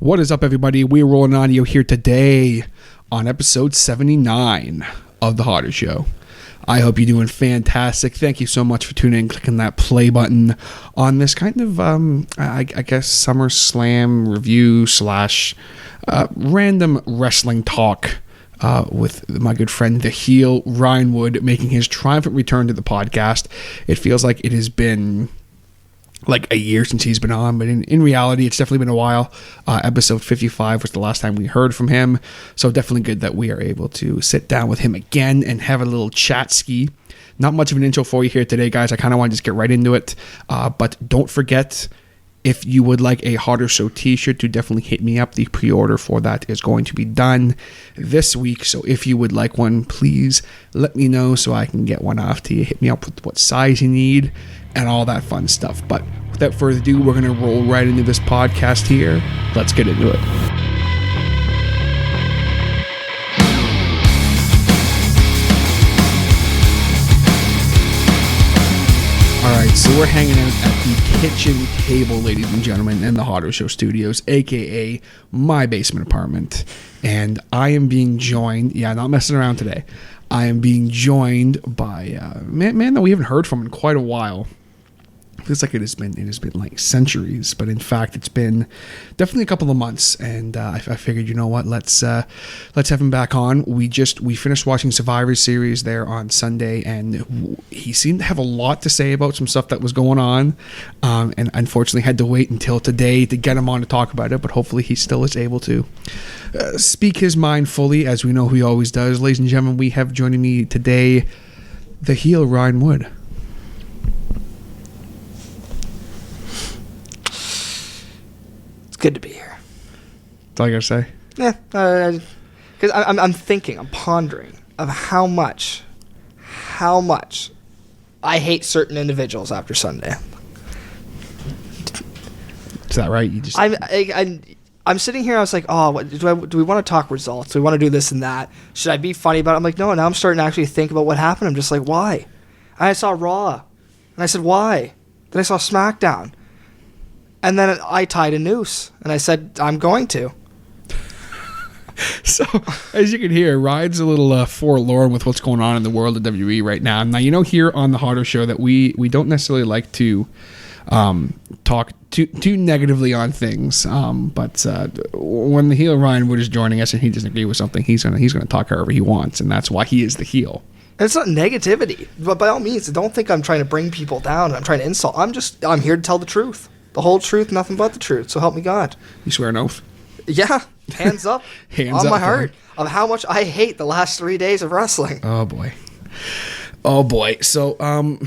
What is up, everybody? We're rolling audio here today on episode 79 of The Hotter Show. I hope you're doing fantastic. Thank you so much for tuning in, clicking that play button on this kind of, I guess, SummerSlam review / random wrestling talk with my good friend, the heel, Ryan Wood, making his triumphant return to the podcast. It feels like it has been like a year since he's been on, but in reality, it's definitely been a while. Episode 55 was the last time we heard from him, so definitely good that we are able to sit down with him again and have a little chat ski. Not much of an intro for you here today, guys. I kind of want to just get right into it, but don't forget, if you would like a Hotter Show t-shirt, to definitely hit me up. The pre-order for that is going to be done this week, so if you would like one, please let me know so I can get one off to you. Hit me up with what size you need and all that fun stuff. But without further ado, we're going to roll right into this podcast here. Let's get into it. Alright, so we're hanging out at the kitchen table, ladies and gentlemen, in the Hotter Show studios, aka my basement apartment. And I am being joined, not messing around today, I am being joined by a man that we haven't heard from in quite a while. Feels like it has been like centuries, but in fact it's been definitely a couple of months, and I figured, you know what, let's have him back on. We finished watching Survivor Series there on Sunday, and he seemed to have a lot to say about some stuff that was going on, and unfortunately had to wait until today to get him on to talk about it, but hopefully he still is able to speak his mind fully, as we know he always does. Ladies and gentlemen, we have joining me today the heel, Ryan Wood. Good to be here. That's all I gotta say. Yeah, because I'm thinking, I'm pondering of how much I hate certain individuals after Sunday. Is that right? You just I'm sitting here. I was like, oh, what, do we want to talk results? Do we want to do this and that? Should I be funny about it? I'm like, no. Now I'm starting to actually think about what happened. I'm just like, why? And I saw Raw, and I said, why? Then I saw SmackDown. And then I tied a noose, and I said, I'm going to. So, as you can hear, Ryan's a little forlorn with what's going on in the world of WWE right now. Now, you know, here on the Hotter Show that we don't necessarily like to talk too negatively on things, but when the heel Ryan Wood is joining us and he doesn't agree with something, he's gonna talk however he wants, and that's why he is the heel. And it's not negativity, but by all means, don't think I'm trying to bring people down. I'm trying to insult. I'm here to tell the truth. The whole truth, nothing but the truth. So help me God. You swear an ooth? Yeah, hands up. Hands on up, my heart of how much I hate the last 3 days of wrestling. Oh boy. So kind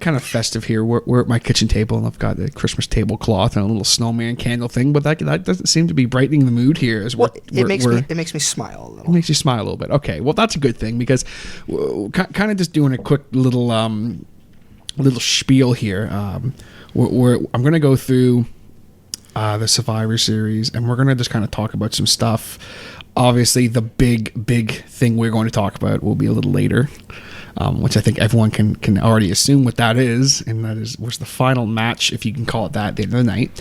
of festive here. We're at my kitchen table, and I've got the Christmas tablecloth and a little snowman candle thing, but that doesn't seem to be brightening the mood here. It makes me smile a little. It makes you smile a little bit. Okay, well, that's a good thing, because kind of just doing a quick little spiel here. I'm going to go through the Survivor Series, and we're going to just kind of talk about some stuff. Obviously, the big thing we're going to talk about will be a little later, which I think everyone can already assume what that is, and that was the final match, if you can call it that, the end of the night.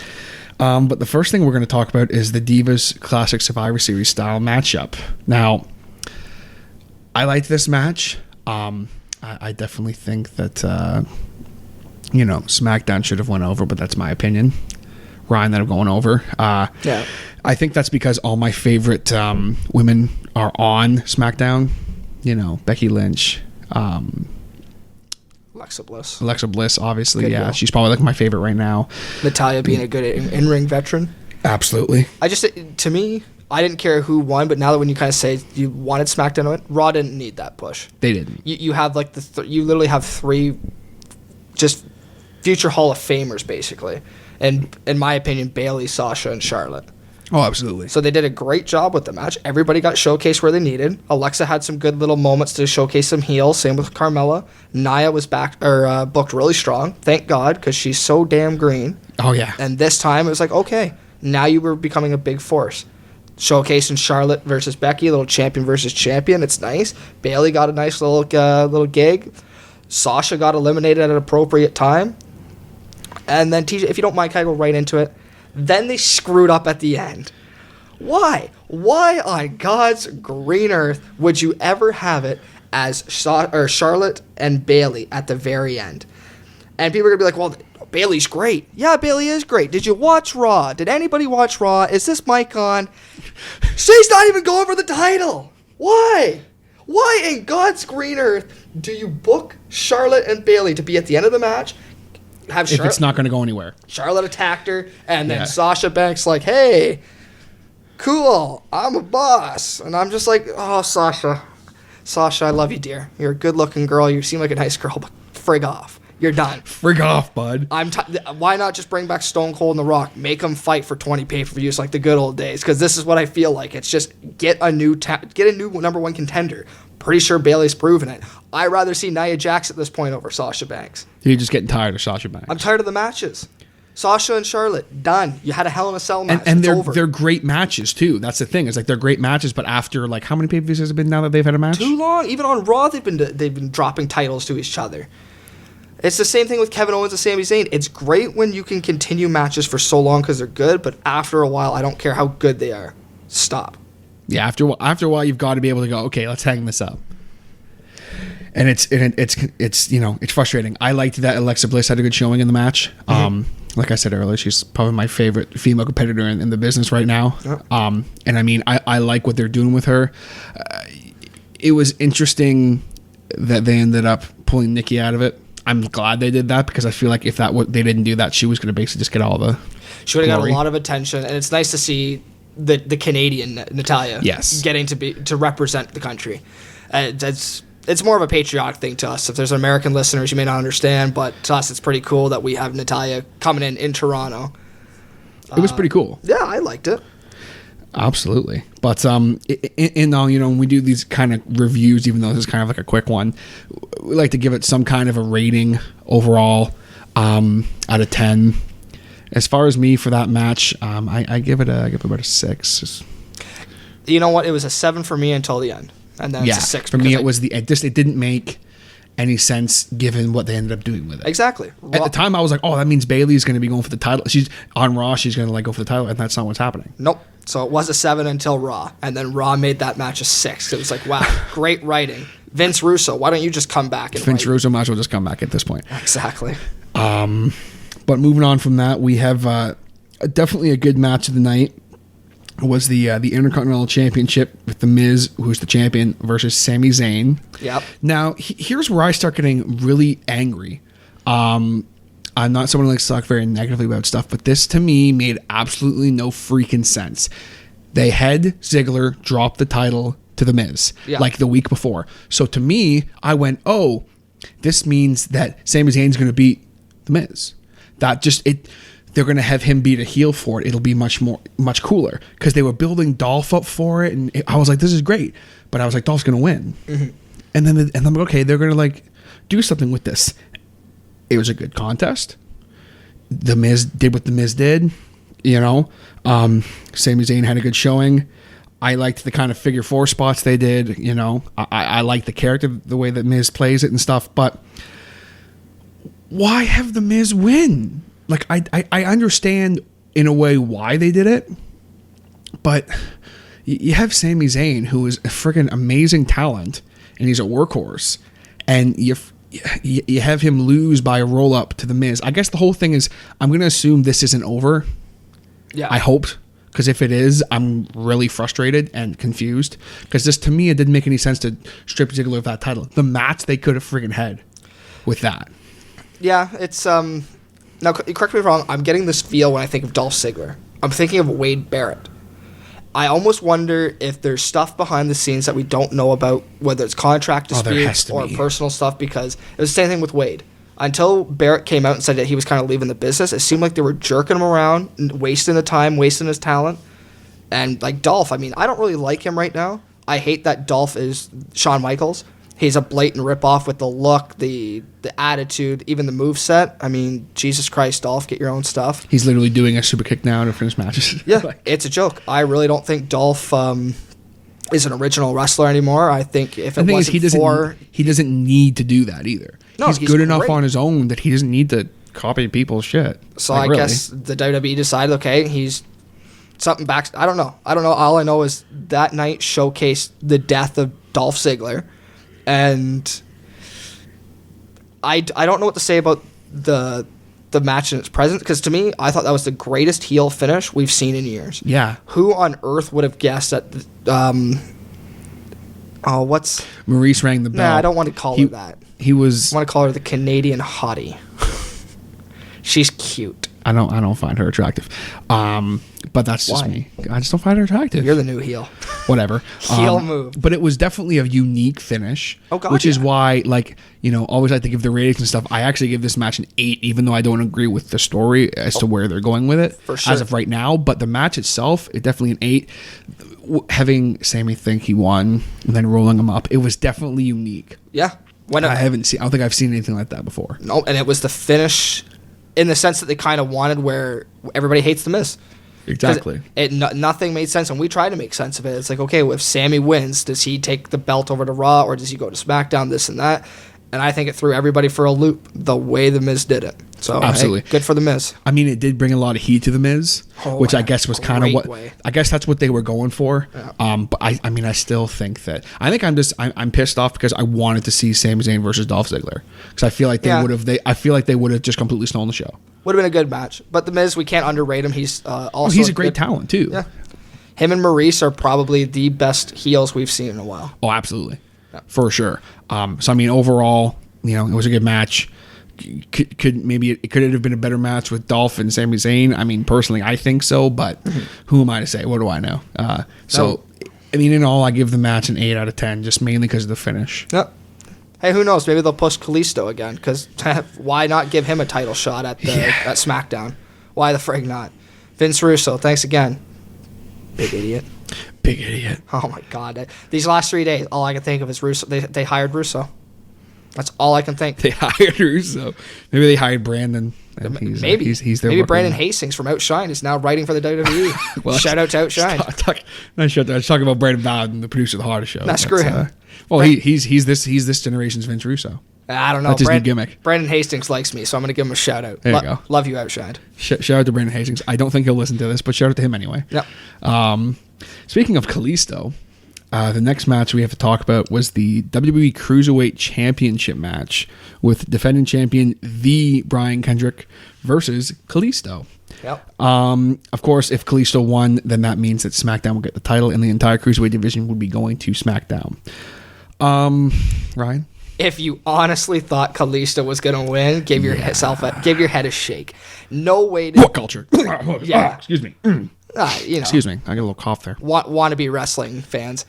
But the first thing we're going to talk about is the Divas Classic Survivor Series style matchup. Now, I liked this match. I definitely think that SmackDown should have went over, but that's my opinion. Ryan, that I'm going over. Yeah. I think that's because all my favorite women are on SmackDown. Becky Lynch, Alexa Bliss, obviously. Good yeah, girl. She's probably like my favorite right now. Natalya being a good in-ring veteran. Absolutely. To me, I didn't care who won, but now that when you kind of say you wanted SmackDown to win, Raw didn't need that push. They didn't. You have like you literally have three just future Hall of Famers, basically. And in my opinion, Bayley, Sasha, and Charlotte. Oh, absolutely. So they did a great job with the match. Everybody got showcased where they needed. Alexa had some good little moments to showcase some heels. Same with Carmella. Nia was booked really strong. Thank God, because she's so damn green. Oh, yeah. And this time it was like, okay, now you were becoming a big force. Showcasing Charlotte versus Becky, a little champion versus champion. It's nice. Bayley got a nice little gig. Sasha got eliminated at an appropriate time. And then TJ, if you don't mind, can I go right into it? Then they screwed up at the end. Why? Why on God's green earth would you ever have it as Charlotte and Bayley at the very end? And people are going to be like, well, Bayley's great. Yeah, Bayley is great. Did you watch Raw? Did anybody watch Raw? Is this mic on? She's not even going for the title. Why? Why in God's green earth do you book Charlotte and Bayley to be at the end of the match? Have If it's not going to go anywhere. Charlotte attacked her, and then Sasha Banks like, hey, cool, I'm a boss. And I'm just like, oh, Sasha, I love you, dear. You're a good-looking girl. You seem like a nice girl, but frig off. You're done. Frig off, bud. Why not just bring back Stone Cold and The Rock? Make them fight for 20 pay-per-views like the good old days. Because this is what I feel like. It's just get a new number one contender. Pretty sure Bayley's proven it. I'd rather see Nia Jax at this point over Sasha Banks. You're just getting tired of Sasha Banks. I'm tired of the matches. Sasha and Charlotte, done. You had a Hell in a Cell match. And they're great matches too. That's the thing. It's like they're great matches, but after like how many pay-per-views has it been now that they've had a match? Too long. Even on Raw, they've been dropping titles to each other. It's the same thing with Kevin Owens and Sami Zayn. It's great when you can continue matches for so long because they're good, but after a while, I don't care how good they are. Stop. Yeah, after a while, you've got to be able to go, okay, let's hang this up. And it's frustrating. I liked that Alexa Bliss had a good showing in the match. Like I said earlier, she's probably my favorite female competitor in the business right now. And I mean, I like what they're doing with her. It was interesting that they ended up pulling Nikki out of it. I'm glad they did that because I feel like if they didn't do that, she was going to basically just get all the She would have got a lot of attention, and it's nice to see the Canadian Natalya getting to represent the country. It's more of a patriotic thing to us. If there's American listeners, you may not understand, but to us, it's pretty cool that we have Natalya coming in Toronto. It was pretty cool. Yeah, I liked it. Absolutely. But when we do these kind of reviews, even though this is kind of like a quick one, we like to give it some kind of a rating overall out of 10. As far as me for that match, I give it about a 6. You know what? It was a 7 for me until the end. And then it's a 6. For me, it didn't make any sense given what they ended up doing with it. Exactly. At the time, I was like, oh, that means Bayley's going to be going for the title. She's on Raw. She's going to go for the title, and that's not what's happening. Nope. So it was a 7 until Raw, and then Raw made that match a 6. It was like, wow, great writing. Vince Russo, why don't you just come back and Vince Russo might as well just come back at this point. Exactly. But moving on from that, we have definitely a good match of the night. It was the Intercontinental Championship with The Miz, who's the champion, versus Sami Zayn. Yep. Now, here's where I start getting really angry. I'm not someone who likes to talk very negatively about stuff, but this to me made absolutely no freaking sense. They had Ziggler drop the title to The Miz like the week before. So to me, I went, oh, this means that Sami Zayn's going to beat The Miz. They're going to have him beat a heel for it. It'll be much cooler because they were building Dolph up for it. And I was like, this is great. But I was like, Dolph's going to win. Mm-hmm. And then I'm like, okay, they're going to do something with this. It was a good contest. The Miz did what The Miz did, Sami Zayn had a good showing. I liked the kind of figure 4 spots they did, I liked the character, the way that Miz plays it and stuff, but why have The Miz win? I understand in a way why they did it, but you have Sami Zayn, who is a freaking amazing talent, and he's a workhorse, and you have him lose by a roll up to The Miz. I guess the whole thing is, I'm going to assume this isn't over. Yeah. I hope, because if it is, I'm really frustrated and confused. Because to me, it didn't make any sense to strip Ziggler of that title. The match they could have freaking had with that. Yeah, it's now correct me if I'm wrong. I'm getting this feel when I think of Dolph Ziggler. I'm thinking of Wade Barrett. I almost wonder if there's stuff behind the scenes that we don't know about, whether it's contract disputes or personal stuff, because it was the same thing with Wade. Until Barrett came out and said that he was kind of leaving the business, it seemed like they were jerking him around, wasting the time, wasting his talent. And like Dolph, I mean, I don't really like him right now. I hate that Dolph is Shawn Michaels. He's a blatant ripoff with the look, the attitude, even the moveset. I mean, Jesus Christ, Dolph, get your own stuff. He's literally doing a super kick now to finish matches. Yeah, it's a joke. I really don't think Dolph is an original wrestler anymore. I think if he doesn't need to do that either. No, he's good enough on his own that he doesn't need to copy people's shit. So Like, I really. guess the WWE decided, okay, he's something back. I don't know. All I know is that night showcased the death of Dolph Ziggler, and I don't know what to say about the match in its present, because to me, I thought that was the greatest heel finish we've seen in years. Yeah. Who on earth would have guessed that? What's Maurice rang the bell. Nah, I don't want to call her that. He was. I want to call her the Canadian hottie. She's cute. I don't find her attractive. But that's just Why? me. I just don't find her attractive. You're the new heel. Whatever. Heel move. But it was definitely a unique finish. Oh, God, which is yeah. why, like, always like to give the ratings and stuff. I actually give this match an 8, even though I don't agree with the story as to where they're going with it. For sure. As of right now. But the match itself, it definitely an 8. Having Sammy think he won and then rolling him up, it was definitely unique. Yeah. I don't think I've seen anything like that before. No, and it was the finish in the sense that they kind of wanted, where everybody hates The Miz. Exactly. Nothing made sense, and we tried to make sense of it. It's like, okay, well, if Sammy wins, does he take the belt over to Raw, or does he go to SmackDown, this and that? And I think it threw everybody for a loop the way The Miz did it. So absolutely, hey, good for The Miz. I mean, it did bring a lot of heat to The Miz, which I guess was kind of what way. I guess that's what they were going for. Yeah. But I mean, I still think that I'm pissed off because I wanted to see Sami Zayn versus Dolph Ziggler, because I feel like they would have just completely stolen the show. Would have been a good match, but The Miz, we can't underrate him. He's also He's a great talent too. Yeah, him and Maurice are probably the best heels we've seen in a while. Oh, absolutely, for sure. So I mean, overall, it was a good match. Could it have been a better match with Dolph and Sami Zayn? I mean, personally, I think so, but who am I to say? What do I know? I mean, in all, I give the match an 8 out of 10, just mainly because of the finish. Yep. Hey, who knows? Maybe they'll push Kalisto again, because why not give him a title shot at SmackDown? Why the frig not? Vince Russo, thanks again. Big idiot. Big idiot. Oh my God! These last 3 days, all I can think of is Russo. They hired Russo. That's all I can think. They hired Russo. Maybe they hired Brandon. Maybe he's there. Maybe Brandon Hastings from Outshine is now writing for the WWE. Well, shout out to Outshine. I was talking about Brandon Bowden, the producer of the Hardest Show. Nah, screw him. He's this generation's Vince Russo. I don't know. That's his new gimmick. Brandon Hastings likes me, so I'm going to give him a shout out. There you go. Love you, Outshined. Shout out to Brandon Hastings. I don't think he'll listen to this, but shout out to him anyway. Yep. Speaking of Kalisto, the next match we have to talk about was the WWE Cruiserweight Championship match with defending champion the Brian Kendrick versus Kalisto. Yep. Of course, if Kalisto won, then that means that SmackDown will get the title, and the entire Cruiserweight division would be going to SmackDown. Ryan? If you honestly thought Kalisto was going to win, give your head a shake. No way to... What culture? Yeah. Excuse me. Excuse me. I got a little cough there. Wannabe wrestling fans.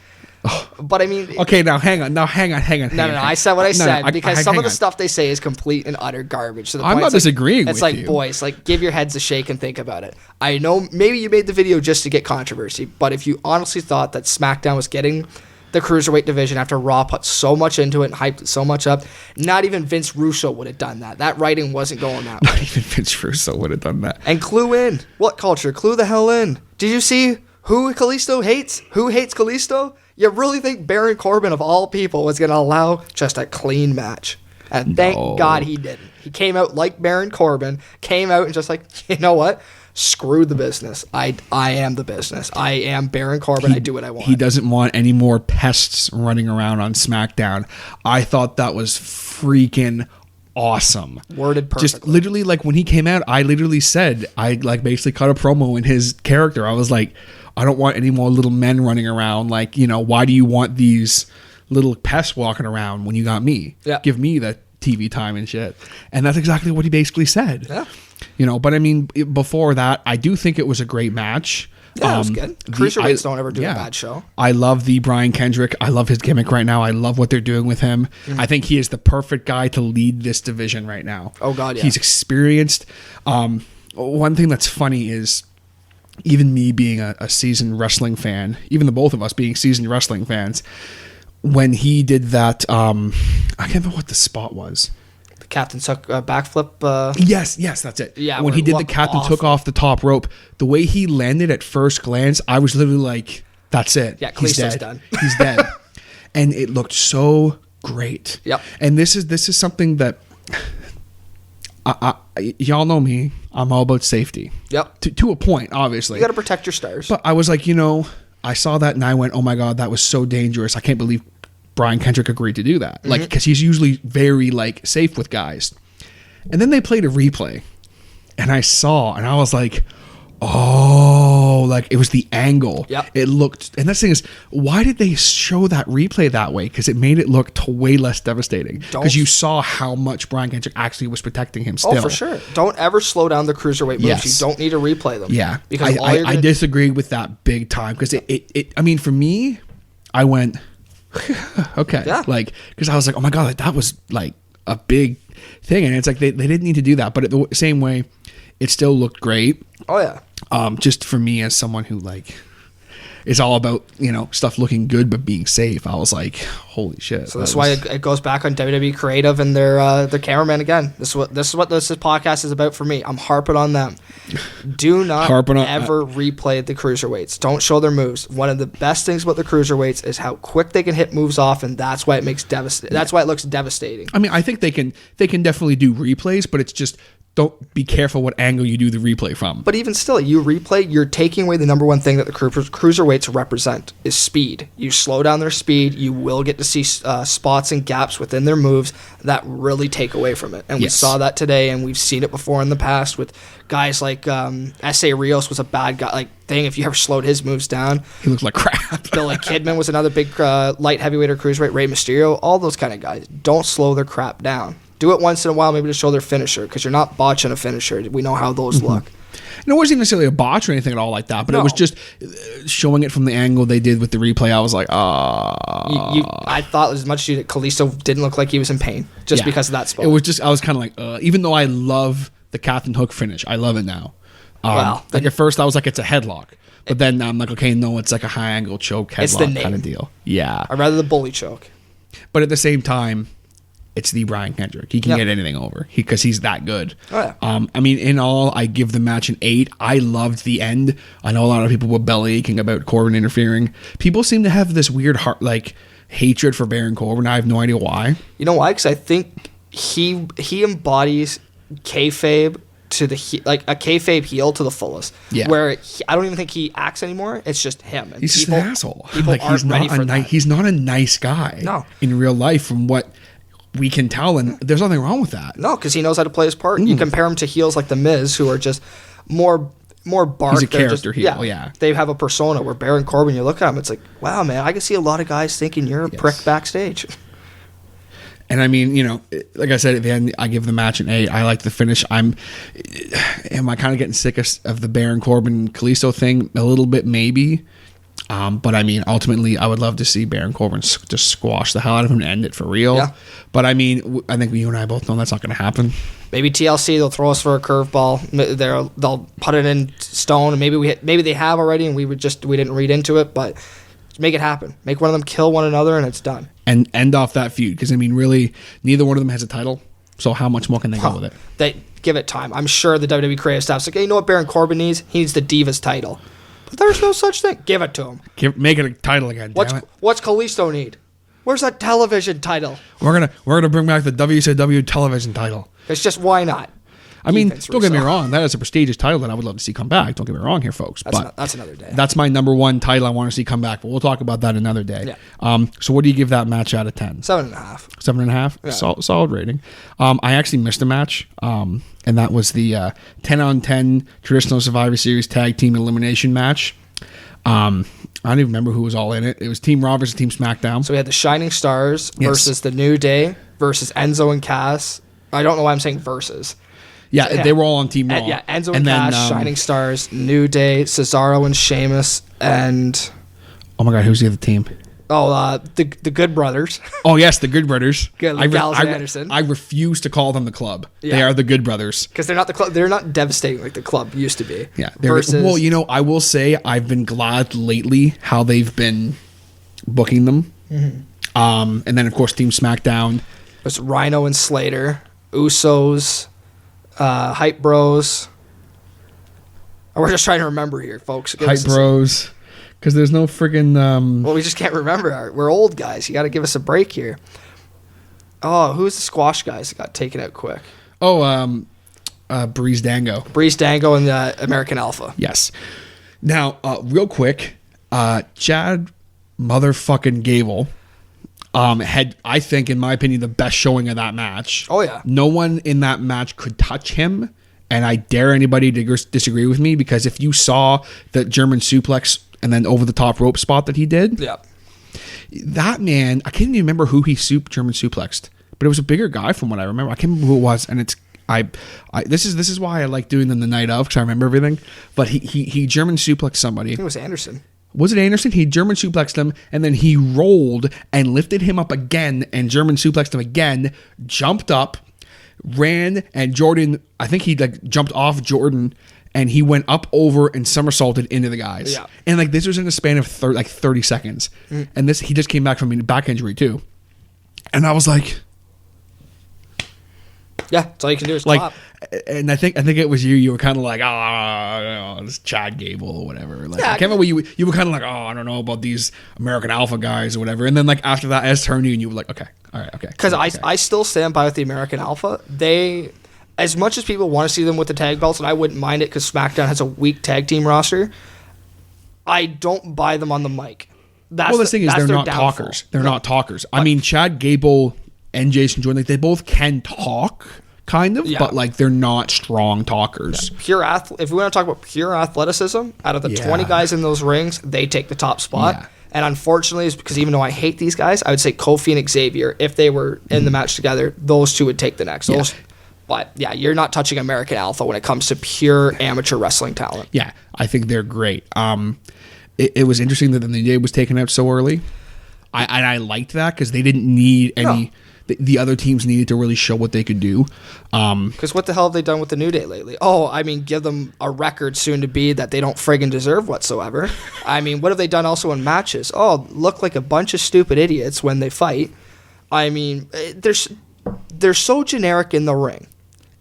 But I mean... Okay, now hang on. No. I said what I said because some of the stuff they say is complete and utter garbage. To the I'm point not disagreeing it's with like, you. boys, give your heads a shake and think about it. I know maybe you made the video just to get controversy, but if you honestly thought that SmackDown was getting the Cruiserweight division after Raw put so much into it and hyped it so much up, not even Vince Russo would have done that. That writing wasn't going that way. Not even Vince Russo would have done that. And clue in. What culture? Clue the hell in. Did you see who Kalisto hates? Who hates Kalisto? You really think Baron Corbin, of all people, was going to allow just a clean match? And thank God he didn't. He came out like Baron Corbin, came out and just like, you know what? Screw the business. I am the business. I am Baron Corbin. I do what I want. He doesn't want any more pests running around on SmackDown. I thought that was freaking awesome. Worded perfectly. Just literally, when he came out, I literally said, I basically cut a promo in his character. I was like, I don't want any more little men running around. Why do you want these little pests walking around when you got me? Yeah. Give me the TV time and shit. And that's exactly what he basically said. Yeah. But I mean, before that, I do think it was a great match. Yeah, it was good. Cruiserweights don't ever do a bad show. I love the Brian Kendrick. I love his gimmick right now. I love what they're doing with him. Mm-hmm. I think he is the perfect guy to lead this division right now. Oh, God, yeah. He's experienced. One thing that's funny is, even me being a seasoned wrestling fan, even the both of us being seasoned wrestling fans, when he did that, I can't remember what the spot was. The Captain took a backflip. Yes, that's it. Yeah, when he did the Captain took off the top rope, the way he landed at first glance, I was literally like, that's it. Yeah, he's Kalisto's dead. done. He's dead. And it looked so great. Yep. And this is something that y'all know me. I'm all about safety. Yep. To a point, obviously. You got to protect your stars. But I was like, I saw that and I went, oh my God, that was so dangerous. I can't believe Brian Kendrick agreed to do that. Like, because he's usually very safe with guys. And then they played a replay and I saw, and I was like, oh, it was the angle. Yep. It looked, and that's the thing is, why did they show that replay that way? Because it made it look way less devastating. Because you saw how much Brian Kendrick actually was protecting him still. Oh, for sure. Don't ever slow down the cruiserweight moves. Yes. You don't need to replay them. Yeah. Because I disagree with that big time. Because I mean, for me, I went, okay. Yeah. Because I was like, oh my God, that was a big thing. And it's like, they didn't need to do that. But the same way, it still looked great. Oh, yeah. Just for me as someone who is all about, stuff looking good but being safe. I was like, holy shit. So that's why it goes back on WWE Creative and their cameraman again. This is what this podcast is about for me. I'm harping on them. Do not ever replay the cruiserweights. Don't show their moves. One of the best things about the cruiserweights is how quick they can hit moves off, and that's why it makes That's why it looks devastating. I mean, I think they can definitely do replays, but it's just, don't be careful what angle you do the replay from. But even still, you replay, you're taking away the number one thing that the cruiserweights represent is speed. You slow down their speed, you will get to see spots and gaps within their moves that really take away from it. And we saw that today, and we've seen it before in the past with guys like S.A. Rios was a bad guy. If you ever slowed his moves down. He looked like crap. Billy Kidman was another big light heavyweight or cruiserweight. Rey Mysterio, all those kind of guys. Don't slow their crap down. Do it once in a while, maybe to show their finisher, because you're not botching a finisher. We know how those look. And it wasn't necessarily a botch or anything at all like that, but it was just showing it from the angle they did with the replay. I was like, I thought as much as Kalisto didn't look like he was in pain just because of that spot. It was just, I was kind of like, even though I love the Captain Hook finish, I love it now. At first I was like, it's a headlock. But then I'm like, okay, no, it's like a high angle choke headlock kind of deal. Yeah. I'd rather the bully choke. But at the same time, it's the Brian Kendrick. He can get anything over because he's that good. Oh, yeah. I mean, in all, I give the match an 8. I loved the end. I know a lot of people were belly aching about Corbin interfering. People seem to have this weird hatred for Baron Corbin. I have no idea why. You know why? Because I think he embodies kayfabe to a kayfabe heel to the fullest. Yeah. Where I don't even think he acts anymore. It's just him. And he's just an asshole. People aren't ready for that. He's not a nice guy. No. In real life, from what we can tell, and there's nothing wrong with that. No, because he knows how to play his part. You compare him to heels like The Miz, who are just more bark. He's a character heel, yeah. They have a persona, where Baron Corbin, you look at him, it's like, wow, man, I can see a lot of guys thinking you're a prick backstage. And I mean, like I said, at the end, I give the match an 8. I like the finish. Am I kind of getting sick of the Baron Corbin Kalisto thing? A little bit, maybe. But I mean, ultimately, I would love to see Baron Corbin just squash the hell out of him and end it for real. Yeah. But I mean, I think you and I both know that's not going to happen. Maybe TLC, they'll throw us for a curveball. They'll put it in stone, and maybe they have already, and we didn't read into it. But make it happen. Make one of them kill one another, and it's done. And end off that feud, because I mean, really, neither one of them has a title. So how much more can they go with it? They give it time. I'm sure the WWE creative staff's like, hey, you know what Baron Corbin needs? He needs the Divas title. But there's no such thing. Give it to him. Make it a title again. What's Kalisto need? Where's that television title? We're gonna bring back the WCW television title. It's just, why not? I mean, don't get me wrong. That is a prestigious title that I would love to see come back. Don't get me wrong here, folks. That's another day. That's my number one title I want to see come back. But we'll talk about that another day. Yeah. So what do you give that match out of 10? 7.5. 7.5? Yeah. Solid rating. I actually missed a match. And that was the 10-on-10 traditional Survivor Series tag team elimination match. I don't even remember who was all in it. It was Team Raw versus Team SmackDown. So we had the Shining Stars versus the New Day versus Enzo and Cass. I don't know why I'm saying versus. Yeah, they were all on Team Raw. Yeah, Enzo and Cass, Shining Stars, New Day, Cesaro and Sheamus, and... Oh my God, who's the other team? Oh, the Good Brothers. Oh, yes, the Good Brothers. Gallows and Anderson. I refuse to call them the Club. Yeah. They are the Good Brothers. Because they're not the Club. They're not devastating like the Club used to be. Yeah. Well, I will say I've been glad lately how they've been booking them. Mm-hmm. And then, of course, Team SmackDown. There's Rhino and Slater, Usos, Hype Bros. We're just trying to remember here, folks. Hype Bros. Because there's no friggin'... Well, we just can't remember. We're old guys. You got to give us a break here. Oh, who's the squash guys that got taken out quick? Oh, Breeze Dango. Breeze Dango and the American Alpha. Yes. Now, real quick, Chad motherfucking Gable had, I think, in my opinion, the best showing of that match. Oh, yeah. No one in that match could touch him, and I dare anybody to disagree with me, because if you saw the German suplex and then over the top rope spot that he did, Yeah. that man, I can't even remember who he German suplexed, but it was a bigger guy from what I remember. I can't remember who it was, and it's this is why I like doing them the night of, because I remember everything. But he German suplexed somebody. I think it was Anderson. Was it Anderson? He German suplexed him, and then he rolled and lifted him up again and German suplexed him again, jumped up, ran, and Jordan, I think he like jumped off Jordan, and he went up over and somersaulted into the guys. Yeah. And like this was in a span of 30 seconds. And this, he just came back from a back injury too. And I was like, yeah, that's all you can do is like, clap. and I think it was you. You were kind of like, oh, this Chad Gable or whatever. Like, Yeah, I can't remember. You were kind of like, oh, I don't know about these American Alpha guys or whatever. And then like after that, S turned you, and you were like, okay, all right, okay. Because okay. I still stand by with the American Alpha. They, as much as people want to see them with the tag belts, and I wouldn't mind it because SmackDown has a weak tag team roster, I don't buy them on the mic. Well, the thing is, they're not talkers. They're not talkers. I mean, Chad Gable and Jason Jordan, like, they both can talk, kind of, but like they're not strong talkers. Yeah. If we want to talk about pure athleticism, out of the 20 guys in those rings, they take the top spot. Yeah. And unfortunately, it's because even though I hate these guys, I would say Kofi and Xavier, if they were in the match together, those two would take the next. But yeah, you're not touching American Alpha when it comes to pure amateur wrestling talent. Yeah, I think they're great. It was interesting that the New Day was taken out so early. I liked that because they didn't need any. No. The other teams needed to really show what they could do. Because what the hell have they done with the New Day lately? Oh, I mean, give them a record soon to be that they don't friggin' deserve whatsoever. I mean, what have they done also in matches? Oh, look like a bunch of stupid idiots when they fight. I mean, they're so generic in the ring.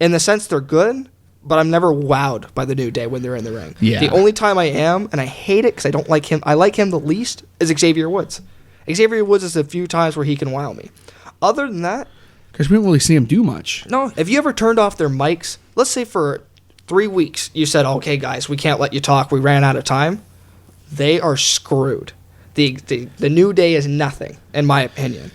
In the sense they're good, but I'm never wowed by the New Day when they're in the ring. Yeah. The only time I am, and I hate it because I don't like him, I like him the least, is Xavier Woods. Xavier Woods is a few times where he can wow me. Other than that, because we don't really see him do much. No, have you ever turned off their mics? Let's say for 3 weeks you said, "Okay, guys, we can't let you talk. We ran out of time." They are screwed. The New Day is nothing, in my opinion.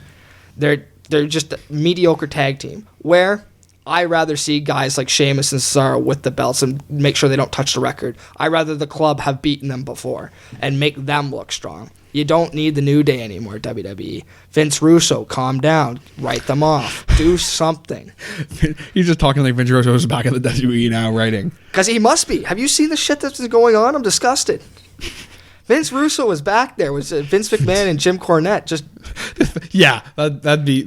They're just a mediocre tag team. Where I rather see guys like Sheamus and Cesaro with the belts and make sure they don't touch the record. I rather the club have beaten them before and make them look strong. You don't need the New Day anymore, WWE. Vince Russo, calm down. Write them off. Do something. He's just talking like Vince Russo is back in the WWE now writing. Because he must be. Have you seen the shit that's going on? I'm disgusted. Vince Russo was back there. Was Vince McMahon and Jim Cornette. Just yeah, that'd be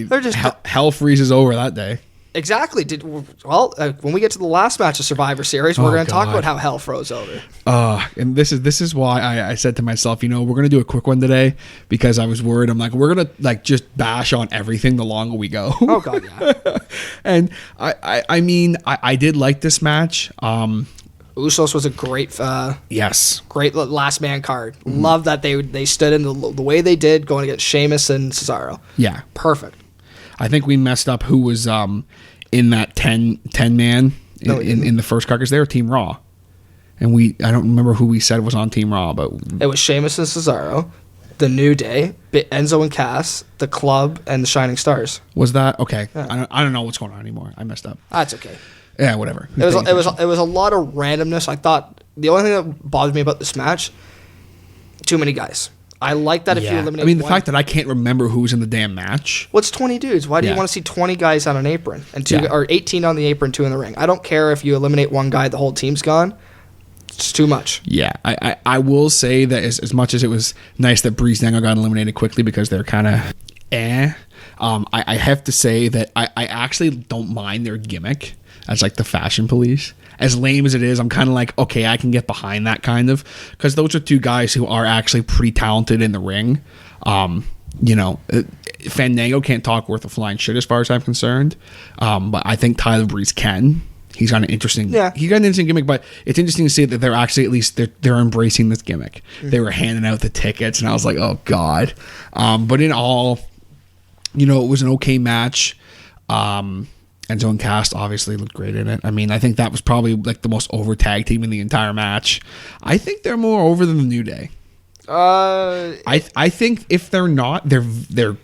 they're just hell freezes over that day. Exactly. When we get to the last match of Survivor Series, we're going to talk about how hell froze over. And this is why I said to myself, we're going to do a quick one today because I was worried. I'm like, we're going to like just bash on everything the longer we go. Oh God, yeah. And I mean, I did like this match. Usos was a great, great last man card. Love that they stood in the way they did going against Sheamus and Cesaro. Yeah, perfect. I think we messed up who was in that 10 man in the first card because they were Team Raw. And I don't remember who we said was on Team Raw, but it was Sheamus and Cesaro, the New Day, Enzo and Cass, the Club, and the Shining Stars. Was that okay? Yeah. I don't know what's going on anymore. I messed up. That's okay. Yeah, whatever. It was a lot of randomness. I thought the only thing that bothered me about this match, too many guys. I like that if you eliminate the fact that I can't remember who was in the damn match. What's 20 dudes? Why do you want to see 20 guys on an apron and or 18 on the apron, 2 in the ring? I don't care if you eliminate one guy, the whole team's gone. It's too much. Yeah, I will say that as much as it was nice that Breeze Dango got eliminated quickly because they're kind of I have to say that I actually don't mind their gimmick as like the fashion police. As lame as it is, I'm kind of like, okay, I can get behind that kind of, because those are two guys who are actually pretty talented in the ring. Fandango can't talk worth a flying shit as far as I'm concerned, but I think Tyler Breeze can. He's got an interesting, gimmick, but it's interesting to see that they're actually, at least they're embracing this gimmick. Mm-hmm. They were handing out the tickets, and I was like, oh god. But in all, it was an okay match. Enzo and Cass obviously looked great in it. I mean, I think that was probably like the most over tag team in the entire match. I think they're more over than the New Day. I think if they're not, they're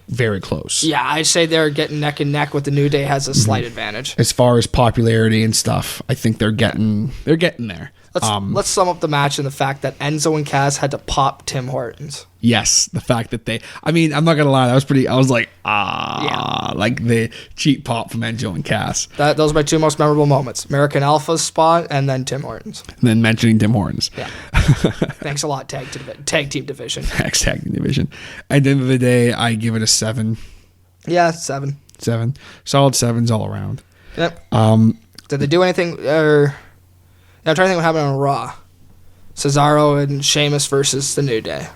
very close. Yeah, I'd say they're getting neck and neck with the New Day has a slight advantage. As far as popularity and stuff, I think they're getting there. Let's sum up the match in the fact that Enzo and Cass had to pop Tim Hortons. Yes, the fact that I'm not gonna lie, that was pretty. I was like, like the cheap pop from Enzo and Cass. Those are my two most memorable moments: American Alpha's spot and then Tim Hortons. And then mentioning Tim Hortons. Yeah. Thanks a lot, tag team division. Thanks, tag team division. At the end of the day, I give it a 7. Yeah, 7. 7. Solid 7s all around. Yep. Did they do anything? I'm trying to think what happened on Raw. Cesaro and Sheamus versus the New Day.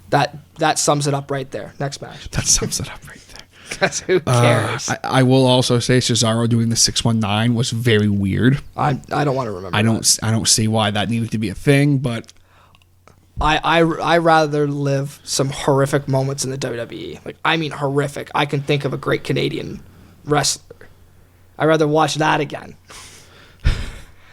That sums it up right there. Next match. That sums it up right there. Because who cares? I will also say Cesaro doing the 619 was very weird. I don't want to remember. I don't see why that needed to be a thing, but I rather live some horrific moments in the WWE. Like, I mean horrific. I can think of a great Canadian wrestler. I'd rather watch that again.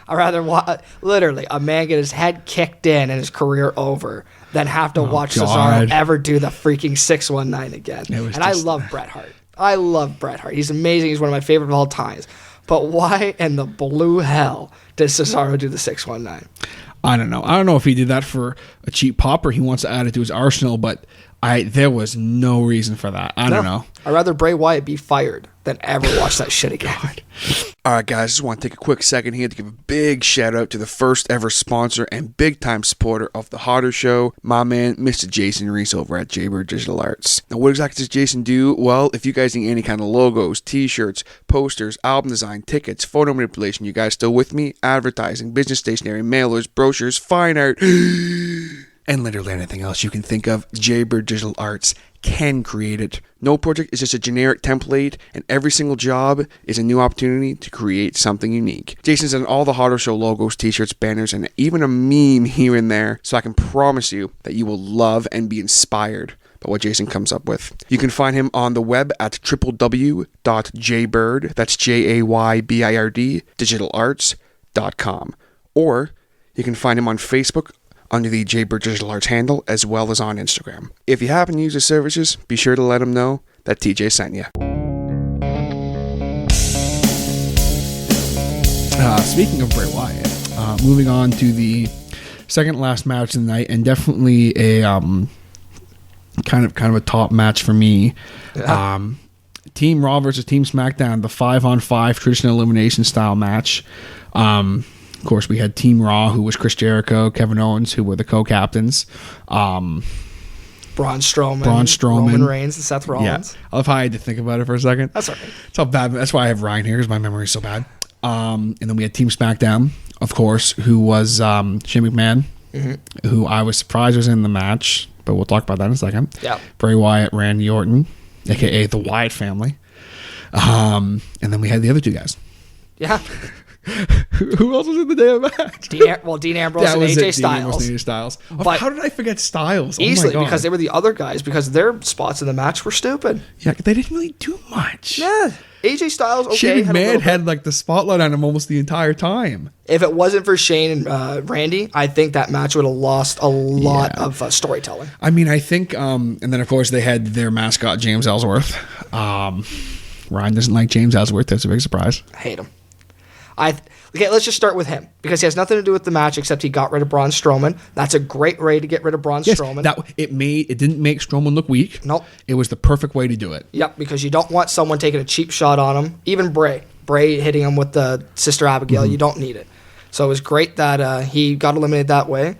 I'd rather watch literally a man get his head kicked in and his career over than have to watch Cesaro ever do the freaking 619 again. I love Bret Hart. I love Bret Hart. He's amazing. He's one of my favorite of all times. But why in the blue hell did Cesaro do the 619? I don't know. I don't know if he did that for a cheap pop or he wants to add it to his arsenal, but there was no reason for that. I don't know. I'd rather Bray Wyatt be fired than ever watch that shit again. All right, guys, just want to take a quick second here to give a big shout out to the first ever sponsor and big time supporter of the Hotter Show, my man, Mr. Jason Reese over at Jaybird Digital Arts. Now, what exactly does Jason do? Well, if you guys need any kind of logos, t-shirts, posters, album design, tickets, photo manipulation, you guys still with me? Advertising, business stationery, mailers, brochures, fine art, and literally anything else you can think of, Jaybird Digital Arts can create it. No project is just a generic template, and every single job is a new opportunity to create something unique. Jason's done all the Hotter Show logos, t-shirts, banners, and even a meme here and there, so I can promise you that you will love and be inspired by what Jason comes up with. You can find him on the web at www.jaybird, that's Jaybird, digitalarts.com. Or you can find him on Facebook under the Jaybird Digital Arts handle, as well as on Instagram. If you happen to use his services, be sure to let him know that TJ sent you. Speaking of Bray Wyatt, moving on to the second last match of the night, and definitely a kind of a top match for me. Yeah. Team Raw versus Team SmackDown, the 5-on-5 traditional elimination style match. Of course, we had Team Raw, who was Chris Jericho, Kevin Owens, who were the co-captains. Braun Strowman, Roman Reigns, and Seth Rollins. Yeah. I love how I had to think about it for a second. That's all right. That's how bad. That's why I have Ryan here, because my memory is so bad. And then we had Team SmackDown, of course, who was Shane McMahon, who I was surprised was in the match, but we'll talk about that in a second. Yeah. Bray Wyatt, Randy Orton, a.k.a. the Wyatt family. And then we had the other two guys. Yeah. Who else was in the damn match? Dean Ambrose and AJ Styles. But how did I forget Styles? Easily, because they were the other guys, because their spots in the match were stupid. Yeah, they didn't really do much. Yeah. AJ Styles, okay. Shane McMahon had like the spotlight on him almost the entire time. If it wasn't for Shane and Randy, I think that match would have lost a lot of storytelling. I mean, I think, and then of course they had their mascot, James Ellsworth. Ryan doesn't like James Ellsworth. That's a big surprise. I hate him. Okay, let's just start with him, because he has nothing to do with the match except he got rid of Braun Strowman. That's a great way to get rid of Braun Strowman. It didn't make Strowman look weak. Nope. It was the perfect way to do it. Yep, because you don't want someone taking a cheap shot on him. Even Bray hitting him with the Sister Abigail. You don't need it. So it was great that he got eliminated that way.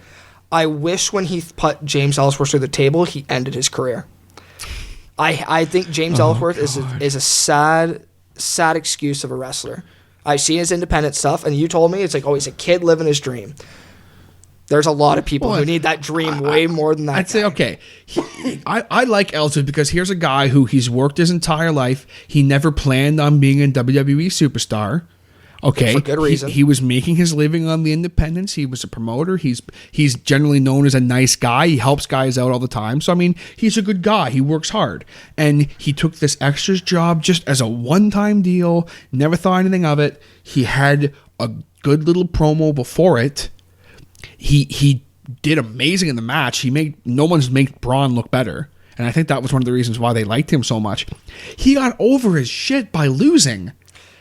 I wish when he put James Ellsworth through the table, he ended his career. I think James Ellsworth is a sad excuse of a wrestler. I've seen his independent stuff, and you told me it's like, he's a kid living his dream. There's a lot of people who need that dream way more than that. I'd say, okay, I like Ellsworth because here's a guy who he's worked his entire life. He never planned on being a WWE superstar. Okay, for good reason. He was making his living on the independents. He was a promoter. He's generally known as a nice guy. He helps guys out all the time. So I mean, he's a good guy. He works hard, and he took this extras job just as a one-time deal. Never thought anything of it. He had a good little promo before it. He did amazing in the match. No one's made Braun look better, and I think that was one of the reasons why they liked him so much. He got over his shit by losing.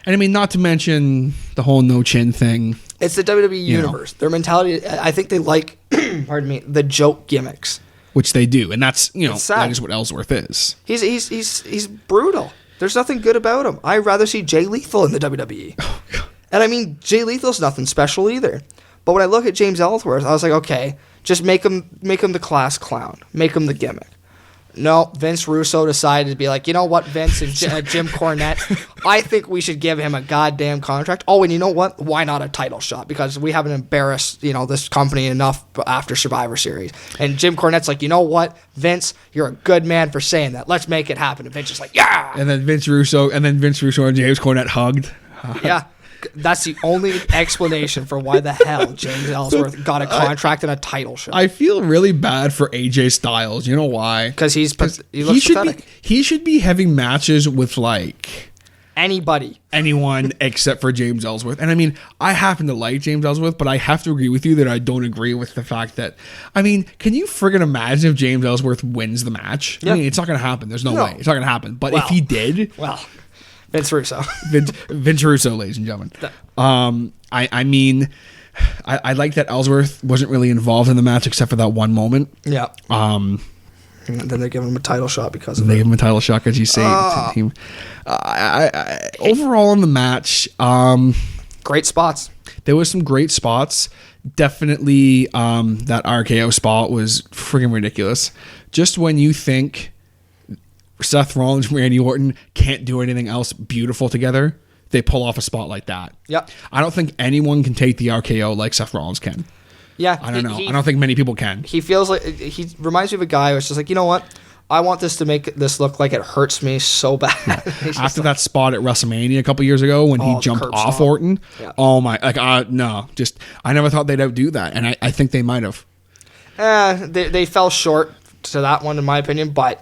And I mean, not to mention the whole no chin thing. It's the WWE universe. Their mentality, I think they like, pardon me, the joke gimmicks. Which they do. And that's, sad. that is what Ellsworth is. He's brutal. There's nothing good about him. I'd rather see Jay Lethal in the WWE. Oh, God. And I mean, Jay Lethal's nothing special either. But when I look at James Ellsworth, I was like, okay, just make him the class clown. Make him the gimmick. No, Vince Russo decided to be like, you know what, Vince and Jim Cornette, I think we should give him a goddamn contract. Oh, and you know what? Why not a title shot? Because we haven't embarrassed, this company enough after Survivor Series. And Jim Cornette's like, you know what, Vince, you're a good man for saying that. Let's make it happen. And Vince is like, yeah. And then Vince Russo and James Cornette hugged. Yeah. That's the only explanation for why the hell James Ellsworth got a contract and a title shot. I feel really bad for AJ Styles. You know why? Because he looks pathetic. He should be having matches with anyone except for James Ellsworth. And I mean, I happen to like James Ellsworth, but I have to agree with you that I don't agree with the fact that, I mean, can you friggin' imagine if James Ellsworth wins the match? Yeah. I mean, it's not going to happen. There's no way. It's not going to happen. But if he did... Well... Vince Russo. Vince Russo, ladies and gentlemen. I mean, I like that Ellsworth wasn't really involved in the match except for that one moment. Yeah. And then they give him a title shot because of it. They give him a title shot because he saved the team. Overall in the match, great spots. There was some great spots. Definitely that RKO spot was friggin' ridiculous. Just when you think Seth Rollins and Randy Orton can't do anything else beautiful together, they pull off a spot like that. Yep. I don't think anyone can take the RKO like Seth Rollins can. Yeah. I don't know. I don't think many people can. He feels like, he reminds me of a guy who's just like, you know what? I want this to make this look like it hurts me so bad. Yeah. After that spot at WrestleMania a couple years ago when he jumped off Orton. Yeah. Oh my, no, just, I never thought they'd outdo that. And I think they might have. They fell short to that one in my opinion, but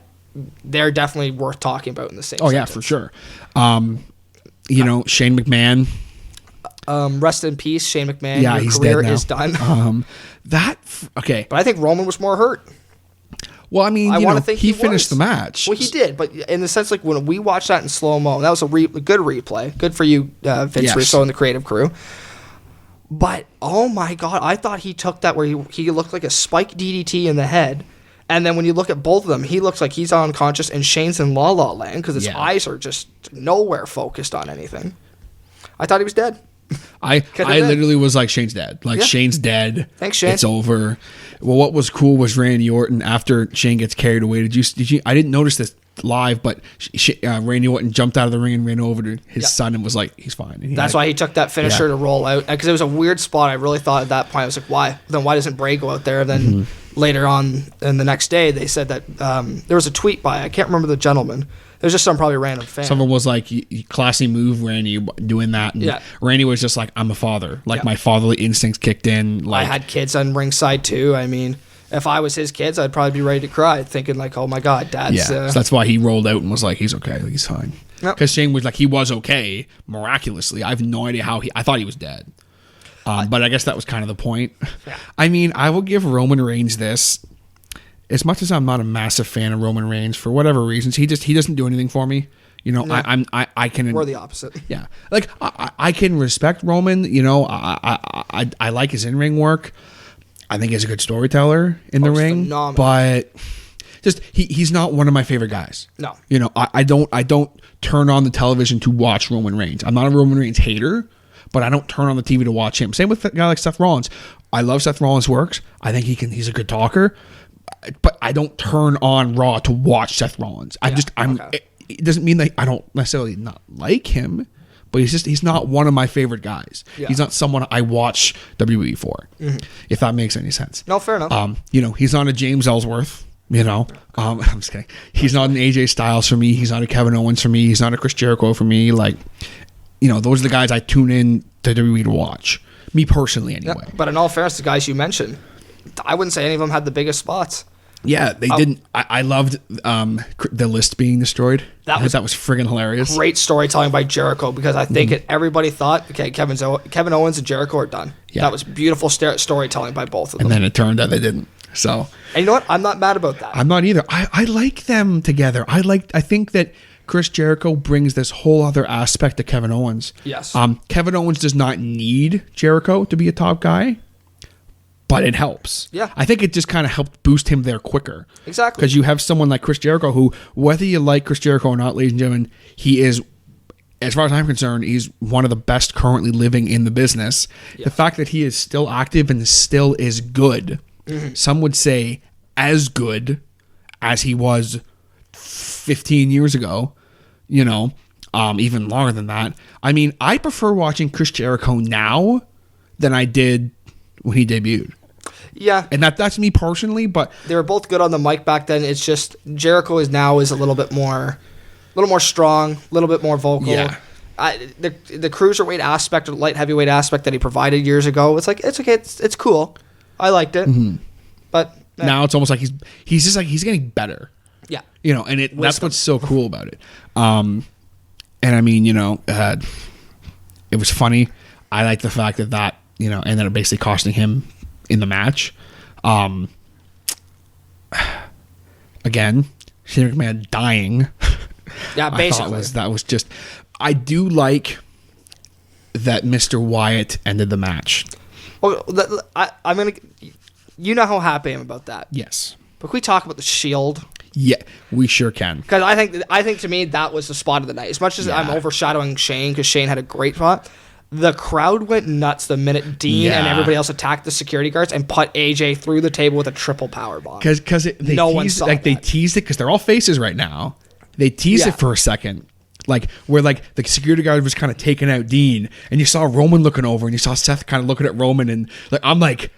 they're definitely worth talking about in the same sentence. Yeah, for sure. Shane McMahon. Rest in peace, Shane McMahon. Yeah, Your he's career dead now. is done. Okay. But I think Roman was more hurt. Well, I mean, he finished the match. Well, he did, but in the sense, like, when we watched that in slow-mo, that was a good replay. Good for you, Vince Russo and the creative crew. But, oh my God, I thought he took that where he looked like a spiked DDT in the head. And then when you look at both of them, he looks like he's unconscious and Shane's in La La Land because his eyes are just nowhere focused on anything. I thought he was dead. I literally was like, Shane's dead. Shane's dead. Thanks, Shane. It's over. Well, what was cool was Randy Orton after Shane gets carried away. Did you? I didn't notice this live, but Randy Orton jumped out of the ring and ran over to his son and was like, he's fine. That's why he took that finisher to roll out, because it was a weird spot. I really thought at that point, I was like, why? Then why doesn't Bray go out there? Then later on, and the next day, they said that there was a tweet by, I can't remember the gentleman. It was just some probably random fan. Someone was like, classy move, Randy, doing that. And Randy was just like, I'm a father. My fatherly instincts kicked in. I had kids on ringside too. I mean, if I was his kids, I'd probably be ready to cry, thinking like, oh my God, Dad's... So that's why he rolled out and was like, he's okay, he's fine. Because Shane was like, he was okay, miraculously. I have no idea how I thought he was dead. But I guess that was kind of the point. Yeah. I mean, I will give Roman Reigns this. As much as I'm not a massive fan of Roman Reigns, for whatever reasons, he doesn't do anything for me. I can... We're the opposite. Yeah. Like, I can respect Roman, I like his in-ring work. I think he's a good storyteller in the ring, phenomenal. But just he's not one of my favorite guys. No, I don't turn on the television to watch Roman Reigns. I'm not a Roman Reigns hater, but I don't turn on the TV to watch him. Same with a guy like Seth Rollins. I love Seth Rollins' works. I think he's a good talker, but I don't turn on Raw to watch Seth Rollins. It doesn't mean that I don't necessarily not like him. But he's not one of my favorite guys. Yeah. He's not someone I watch WWE for, if that makes any sense. No, fair enough. He's not a James Ellsworth, I'm just kidding. He's not an AJ Styles for me. He's not a Kevin Owens for me. He's not a Chris Jericho for me. those are the guys I tune in to WWE to watch. Me personally, anyway. Yeah, but in all fairness, the guys you mentioned, I wouldn't say any of them had the biggest spots. Yeah, they didn't. I loved the list being destroyed. That was friggin' hilarious. Great storytelling by Jericho, because I think everybody thought, okay, Kevin Owens and Jericho are done. Yeah. That was beautiful storytelling by both of them. And then it turned out they didn't. So, and you know what? I'm not mad about that. I'm not either. I like them together. I think that Chris Jericho brings this whole other aspect to Kevin Owens. Yes. Kevin Owens does not need Jericho to be a top guy, but it helps. Yeah. I think it just kind of helped boost him there quicker. Exactly. Because you have someone like Chris Jericho who, whether you like Chris Jericho or not, ladies and gentlemen, he is, as far as I'm concerned, he's one of the best currently living in the business. Yeah. The fact that he is still active and still is good, some would say as good as he was 15 years ago, even longer than that. I mean, I prefer watching Chris Jericho now than I did when he debuted. Yeah. And that's me personally, but they were both good on the mic back then. It's just Jericho is a little bit more strong, a little bit more vocal. Yeah. The cruiserweight aspect or light heavyweight aspect that he provided years ago, it's like, it's okay, it's cool. I liked it. Mm-hmm. But now it's almost like he's just like he's getting better. Yeah. And that's what's so cool about it. And I mean, it was funny. I like the fact that ended up basically costing him in the match. Again, Shane McMahon dying. Yeah, basically. that was just. I do like that Mr. Wyatt ended the match. Well, I'm gonna. You know how happy I am about that. Yes. But can we talk about the Shield? Yeah, we sure can. Because I think to me that was the spot of the night. As much as I'm overshadowing Shane because Shane had a great spot, the crowd went nuts the minute Dean and everybody else attacked the security guards and put AJ through the table with a triple power bomb. Because they teased it because they're all faces right now. They teased it for a second. Like where the security guard was kind of taking out Dean and you saw Roman looking over and you saw Seth kind of looking at Roman and I'm like,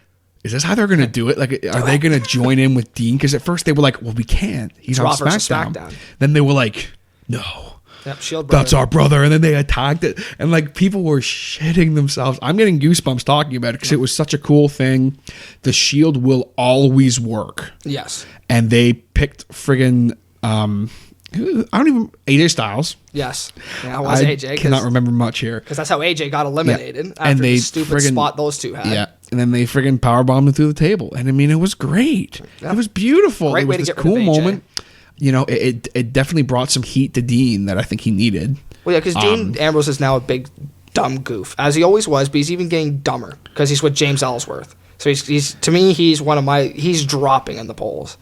is this how they're going to do it? Like, are they going to join in with Dean? Because at first they were like, well, we can't. He's on SmackDown. Then they were like, no. Yep, Shield brother. That's our brother. And then they attacked it. And people were shitting themselves. I'm getting goosebumps talking about it because it was such a cool thing. The Shield will always work. Yes. And they picked friggin' AJ Styles. Yes. Yeah, it was AJ. I cannot remember much here. Because that's how AJ got eliminated after the stupid spot those two had. Yeah. And then they friggin' powerbombed him through the table. And I mean, it was great. Yeah. It was beautiful. Great way to get rid of AJ. Cool moment. It definitely brought some heat to Dean that I think he needed. Well, yeah, because Dean Ambrose is now a big dumb goof, as he always was, but he's even getting dumber because he's with James Ellsworth. So he's to me, he's dropping in the polls.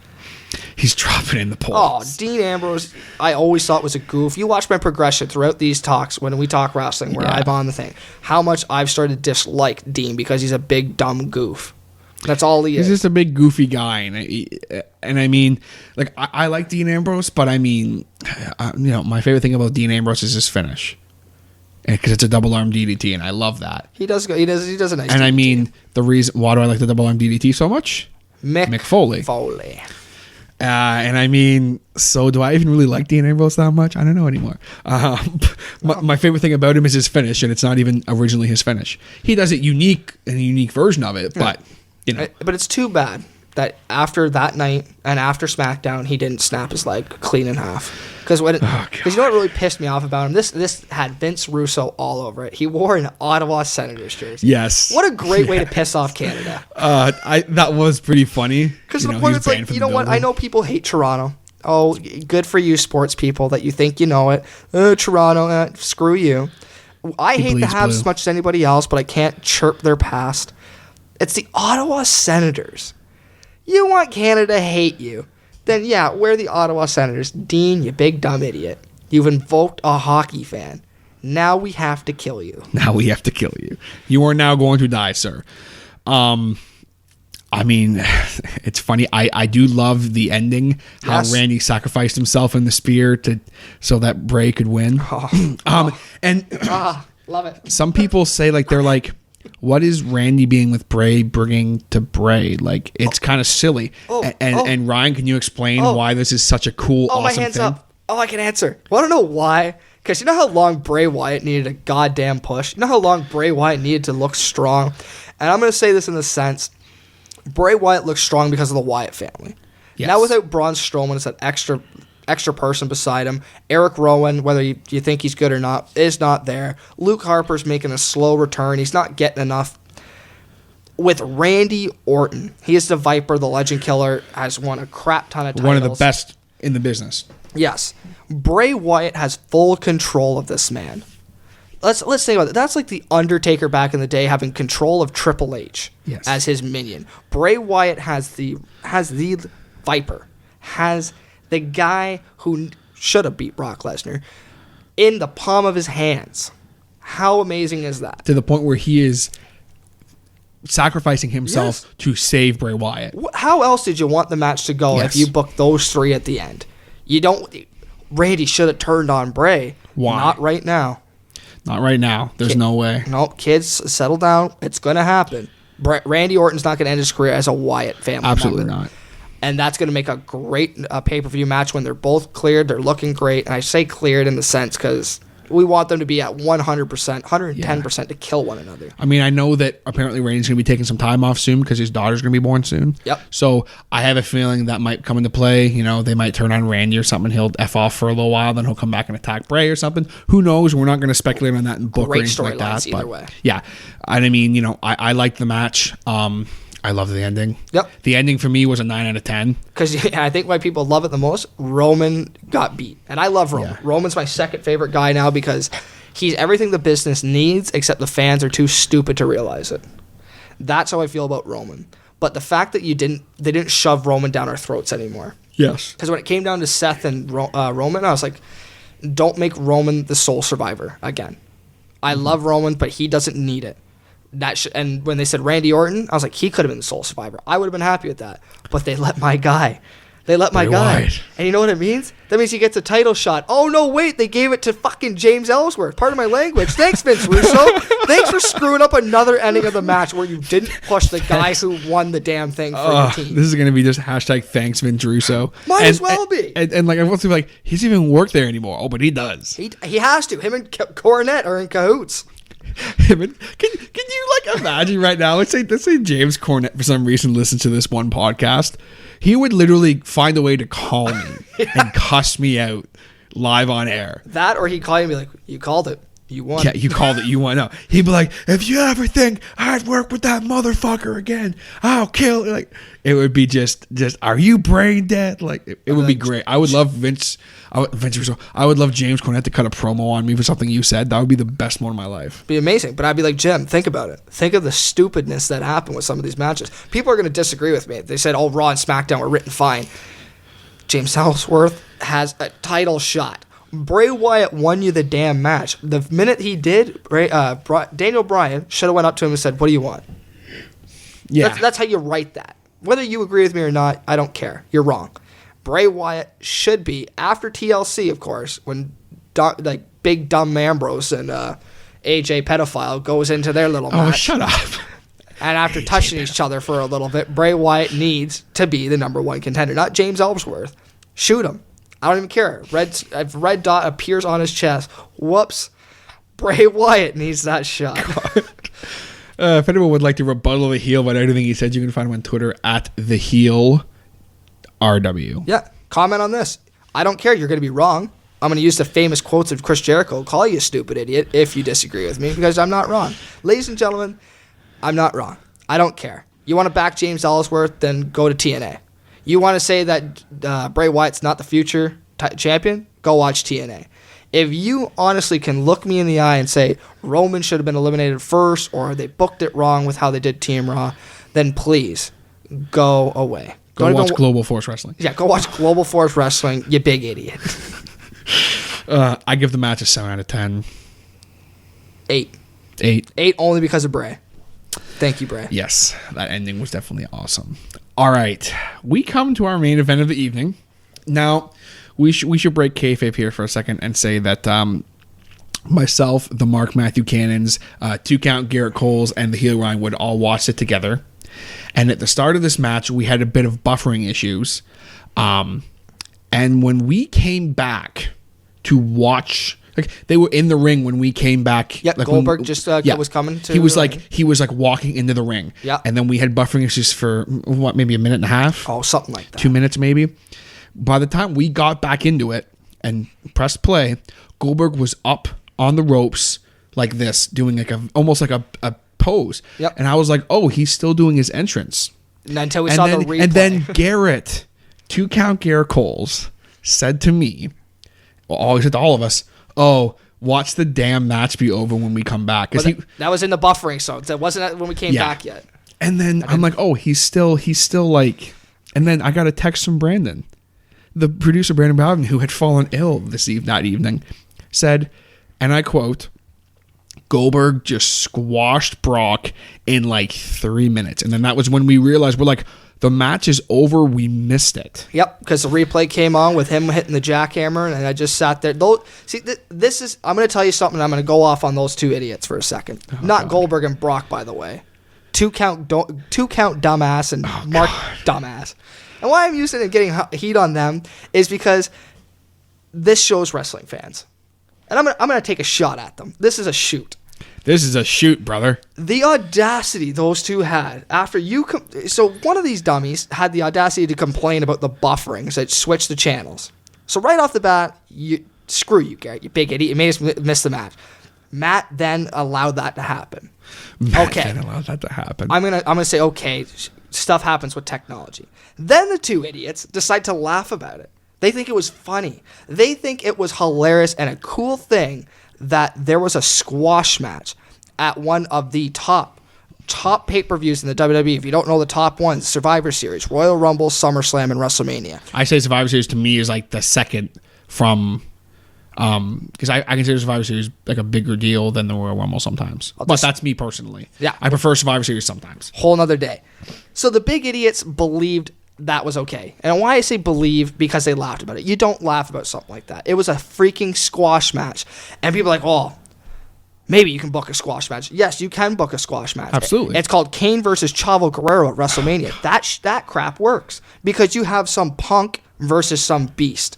He's dropping in the polls. Oh, Dean Ambrose, I always thought was a goof. You watch my progression throughout these talks when we talk wrestling, where I'm on the thing, how much I've started to dislike Dean because he's a big dumb goof. That's all he is. He's just a big goofy guy, and I mean, I like Dean Ambrose, but I mean, my favorite thing about Dean Ambrose is his finish, because it's a double arm DDT, and I love that. He does a nice. And DDT. I mean, the reason why do I like the double arm DDT so much? Mick Foley. And I mean, so do I even really like Dean Ambrose that much? I don't know anymore. My favorite thing about him is his finish, and it's not even originally his finish. He does it a unique version of it, but But it's too bad that after that night and after SmackDown, he didn't snap his leg clean in half. Because you know what really pissed me off about him? This had Vince Russo all over it. He wore an Ottawa Senators jersey. Yes. What a great way to piss off Canada. That was pretty funny. Because the point is like, you know what? I know people hate Toronto. Oh, good for you, sports people, that you think you know it. Toronto, screw you. I hate the Habs as much as anybody else, but I can't chirp their past. It's the Ottawa Senators. You want Canada to hate you, then we're the Ottawa Senators. Dean, you big dumb idiot. You've invoked a hockey fan. Now we have to kill you. You are now going to die, sir. I mean, it's funny. I do love the ending, how Randy sacrificed himself in the spear so that Bray could win. Love it. Some people say they're like, what is Randy being with Bray bringing to Bray? It's kind of silly. And Ryan, can you explain why this is such a cool, awesome my hands thing? up. Oh, I can answer. Want to know why? Because you know how long Bray Wyatt needed a goddamn push? You know how long Bray Wyatt needed to look strong? And I'm going to say this in the sense, Bray Wyatt looks strong because of the Wyatt family. Yes. Now without Braun Strowman, it's that extra person beside him. Eric Rowan, whether you think he's good or not, is not there. Luke Harper's making a slow return. He's not getting enough. With Randy Orton, he is the Viper, the Legend Killer, has won a crap ton of titles. One of the best in the business. Yes. Bray Wyatt has full control of this man. Let's think about it. That's like the Undertaker back in the day having control of Triple H as his minion. Bray Wyatt has the Viper, has the guy who should have beat Brock Lesnar in the palm of his hands. How amazing is that? To the point where he is sacrificing himself to save Bray Wyatt. How else did you want the match to go if you booked those three at the end? You don't. Randy should have turned on Bray. Why? Not right now. Not right now. There's no way. No, kids, settle down. It's going to happen. Randy Orton's not going to end his career as a Wyatt family Absolutely member. not. And that's going to make a great pay-per-view match when they're both cleared. They're looking great. And I say cleared in the sense because we want them to be at 100%, 110% to kill one another. I mean, I know that apparently Randy's going to be taking some time off soon because his daughter's going to be born soon. Yep. So I have a feeling that might come into play. You know, they might turn on Randy or something. He'll F off for a little while, then he'll come back and attack Bray or something. Who knows? We're not going to speculate on that in book or anything like that. Either way. Yeah. And I mean, you know, I like the match. I love the ending. Yep. The ending for me was a 9 out of 10. Because I think why people love it the most, Roman got beat. And I love Roman. Yeah. Roman's my second favorite guy now because he's everything the business needs, except the fans are too stupid to realize it. That's how I feel about Roman. But the fact that they didn't shove Roman down our throats anymore. Yes. Because when it came down to Seth and Roman, I was like, don't make Roman the sole survivor again. I love Roman, but he doesn't need it. And when they said Randy Orton, I was like, he could have been the sole survivor. I would have been happy with that. But they let my guy. They let my guy. Wyatt. And you know what it means? That means he gets a title shot. Oh, no, wait. They gave it to fucking James Ellsworth. Pardon my language. Thanks, Vince Russo. Thanks for screwing up another ending of the match where you didn't push the guy who won the damn thing for your team. This is going to be just hashtag thanks Vince Russo. Might as well be. And like, I want to be like, he doesn't even work there anymore. Oh, but he does. He has to. Him and Cornette are in cahoots. Can you like imagine right now? Let's say James Cornette for some reason listens to this one podcast. He would literally find a way to call me and cuss me out live on air. That or he'd call you and be like, you called it. You won. Yeah, you called it. You won. No, he'd be like, if you ever think I'd work with that motherfucker again, I'll kill. Like, it would be just. Are you brain dead? Like, it would be great. I would love Vince Russo. I would love James Cornette to cut a promo on me for something you said. That would be the best moment of my life. Be amazing. But I'd be like, Jim, think about it. Think of the stupidness that happened with some of these matches. People are going to disagree with me. They said, oh, Raw and SmackDown were written fine. James Ellsworth has a title shot. Bray Wyatt won you the damn match. The minute he did, Daniel Bryan should have went up to him and said, what do you want? Yeah. That's how you write that. Whether you agree with me or not, I don't care. You're wrong. Bray Wyatt should be, after TLC, of course, when big dumb Ambrose and AJ Pedophile goes into their little match. Oh, shut up. And after touching each other for a little bit, Bray Wyatt needs to be the number one contender, not James Ellsworth. Shoot him. I don't even care. Red dot appears on his chest. Whoops. Bray Wyatt needs that shot. If anyone would like to rebuttal the heel about anything he said, you can find him on Twitter at @theheelRW. Yeah. Comment on this. I don't care. You're going to be wrong. I'm going to use the famous quotes of Chris Jericho. Call you a stupid idiot if you disagree with me because I'm not wrong. Ladies and gentlemen, I'm not wrong. I don't care. You want to back James Ellsworth, then go to TNA. You want to say that Bray Wyatt's not the future champion? Go watch TNA. If you honestly can look me in the eye and say Roman should have been eliminated first or they booked it wrong with how they did Team Raw, then please go away. Go watch Global Force Wrestling. Yeah, go watch Global Force Wrestling, you big idiot. I give the match a 7 out of 10. 8. 8 only because of Bray. Thank you, Bray. Yes, that ending was definitely awesome. All right, we come to our main event of the evening. Now, we should break kayfabe here for a second and say that myself, the Mark Matthew Cannons, 2 Count Garrett Coles, and the heel Ryan Wood all watched it together. And at the start of this match, we had a bit of buffering issues. And when we came back to watch Like they were in the ring when we came back. Yep, like Goldberg was coming to. He was like walking into the ring. Yeah. And then we had buffering issues for maybe a minute and a half. Oh, something like that. 2 minutes maybe. By the time we got back into it and pressed play, Goldberg was up on the ropes like this, doing like almost like a pose. Yep. And I was like, oh, he's still doing his entrance. And until we saw the replay. And then Garrett, 2 count Garrett Coles, said to me, he said to all of us, oh, watch the damn match be over when we come back. That was in the buffering, so that wasn't when we came back yet. And then I'm like, oh, he's still like, and then I got a text from Brandon, the producer Brandon Bowden, who had fallen ill that evening, said, and I quote, Goldberg just squashed Brock in like 3 minutes. And then that was when we realized, we're like, the match is over. We missed it. Yep, because the replay came on with him hitting the jackhammer, and I just sat there. This is. I'm going to tell you something. I'm going to go off on those 2 idiots for a second. Not God. Goldberg and Brock, by the way. 2 count dumbass and Mark dumbass. And why I'm using it and getting heat on them is because this shows wrestling fans, and I'm going to take a shot at them. This is a shoot. This is a shoot, brother. The audacity those two had after so one of these dummies had the audacity to complain about the buffering, so it switched the channels. So right off the bat, screw you, Garrett, you big idiot. You made us miss the match. Matt then allowed that to happen. Matt then allowed that to happen. I'm gonna say okay, stuff happens with technology. Then the 2 idiots decide to laugh about it. They think it was funny. They think it was hilarious and a cool thing that there was a squash match at one of the top pay-per-views in the WWE. If you don't know the top ones, Survivor Series, Royal Rumble, SummerSlam, and WrestleMania. I say Survivor Series to me is like the second from, because I consider Survivor Series like a bigger deal than the Royal Rumble sometimes. But that's me personally. Yeah. I prefer Survivor Series sometimes. Whole nother day. So the big idiots believed that was okay. And why I say believe, because they laughed about it. You don't laugh about something like that. It was a freaking squash match. And people are like, oh, maybe you can book a squash match. Yes, you can book a squash match. Absolutely. It's called Kane versus Chavo Guerrero at WrestleMania. That crap works because you have some punk versus some beast.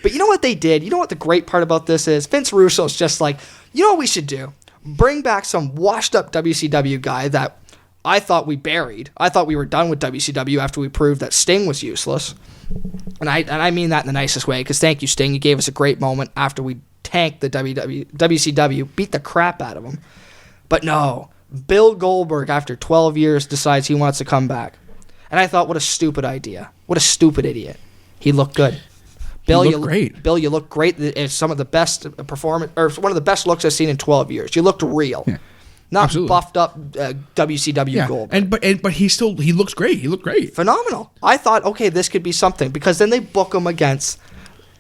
But you know what they did? You know what the great part about this is? Vince Russo's just like, you know what we should do? Bring back some washed up WCW guy that I thought we buried. I thought we were done with WCW after we proved that Sting was useless. And I mean that in the nicest way, because thank you, Sting. You gave us a great moment after we tanked the WCW, beat the crap out of them. But no, Bill Goldberg, after 12 years, decides he wants to come back. And I thought, what a stupid idea. What a stupid idiot. He looked good. Bill, you look great. Bill, you look great. It's some of the best performance, or one of the best looks I've seen in 12 years. You looked real. Yeah. Not absolutely. Buffed up WCW Goldberg. But he looks great. He looked great. Phenomenal. I thought, okay, this could be something, because then they book him against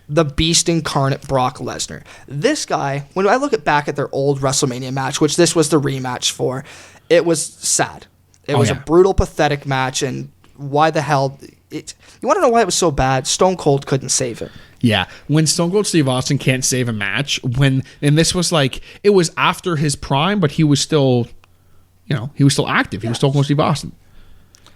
the beast incarnate Brock Lesnar. This guy, when I look back at their old WrestleMania match, which this was the rematch for, it was sad. It was a brutal, pathetic match, and why the hell... You want to know why it was so bad? Stone Cold couldn't save it. Yeah, when Stone Cold Steve Austin can't save a match, and this was like, it was after his prime, but he was still, he was still active. He was Stone Cold Steve Austin.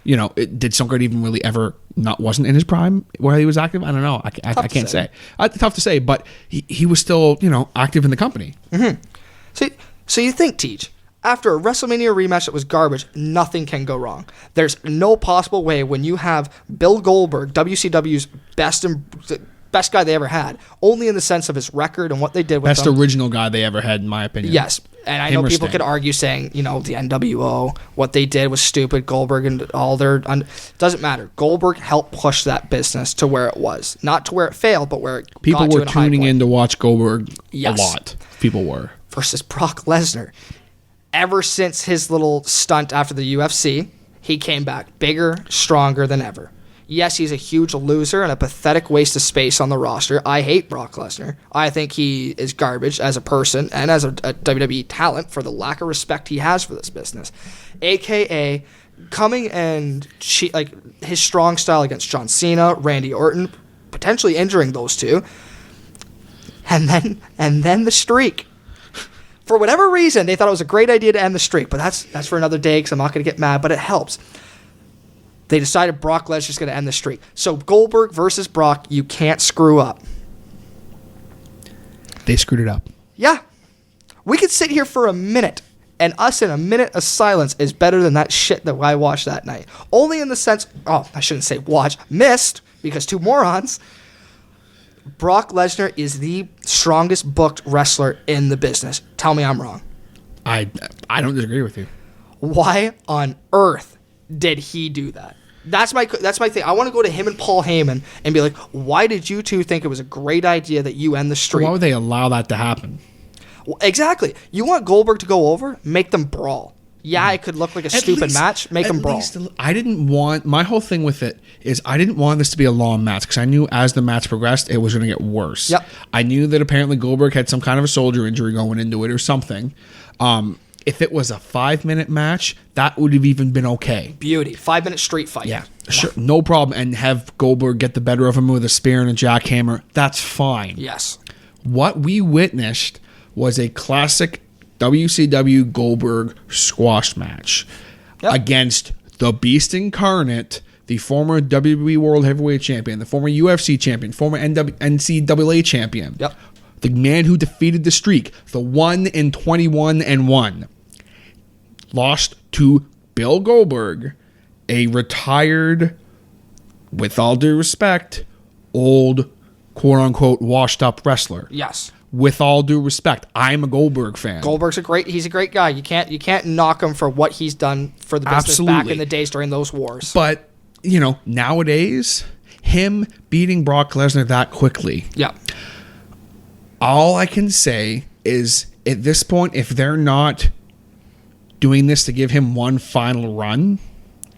Did Stone Cold even really ever wasn't in his prime where he was active? I don't know. I can't say. Tough to say, but he was still, active in the company. Mm-hmm. So you think, Teach, after a WrestleMania rematch that was garbage, nothing can go wrong. There's no possible way when you have Bill Goldberg, WCW's best guy they ever had, only in the sense of his record and what they did with best original guy they ever had, in my opinion. Yes, and I know people could argue saying, the NWO, what they did was stupid. Goldberg and all their... doesn't matter. Goldberg helped push that business to where it was. Not to where it failed, but where it people got to were tuning in to watch Goldberg a lot. People were. Versus Brock Lesnar. Ever since his little stunt after the UFC, he came back bigger, stronger than ever. Yes, he's a huge loser and a pathetic waste of space on the roster. I hate Brock Lesnar. I think he is garbage as a person and as a WWE talent for the lack of respect he has for this business. AKA coming and his strong style against John Cena, Randy Orton, potentially injuring those two. And then the streak. For whatever reason, they thought it was a great idea to end the streak, but that's for another day because I'm not going to get mad, but it helps. They decided Brock Lesnar's going to end the streak. So Goldberg versus Brock, you can't screw up. They screwed it up. Yeah. We could sit here for a minute, and us in a minute of silence is better than that shit that I watched that night. Only in the sense, I shouldn't say watch, missed, because two morons. Brock Lesnar is the strongest booked wrestler in the business. Tell me I'm wrong. I don't disagree with you. Why on earth did he do that? That's my thing. I want to go to him and Paul Heyman and be like, why did you two think it was a great idea that you end the streak? Why would they allow that to happen? Well, exactly. You want Goldberg to go over? Make them brawl. Yeah, it could look like a stupid match. Make them brawl. I didn't want... My whole thing with it is I didn't want this to be a long match because I knew as the match progressed, it was going to get worse. Yep. I knew that apparently Goldberg had some kind of a shoulder injury going into it or something. If it was a 5-minute match, that would have even been okay. Beauty. 5-minute street fight. Yeah, sure. No problem. And have Goldberg get the better of him with a spear and a jackhammer. That's fine. Yes. What we witnessed was a classic WCW Goldberg squash match against the Beast Incarnate, the former WWE World Heavyweight Champion, the former UFC Champion, former NCAA Champion. Yep. The man who defeated the streak, the 1-21-1. Lost to Bill Goldberg, a retired, with all due respect, old, quote-unquote, washed-up wrestler. Yes. With all due respect, I'm a Goldberg fan. Goldberg's he's a great guy. You can't knock him for what he's done for the business back in the days during those wars. But, nowadays, him beating Brock Lesnar that quickly. Yeah. All I can say is, at this point, if they're not doing this to give him one final run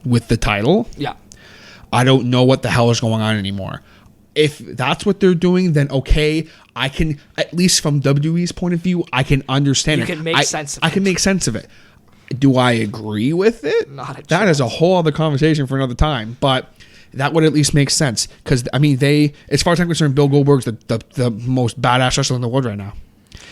with the title, I don't know what the hell is going on anymore. If that's what they're doing, then okay, I can, at least from WWE's point of view, I can understand it. You can make sense of it. I can make sense of it. Do I agree with it? Not a chance. That is a whole other conversation for another time, but that would at least make sense. Because, as far as I'm concerned, Bill Goldberg's the most badass wrestler in the world right now.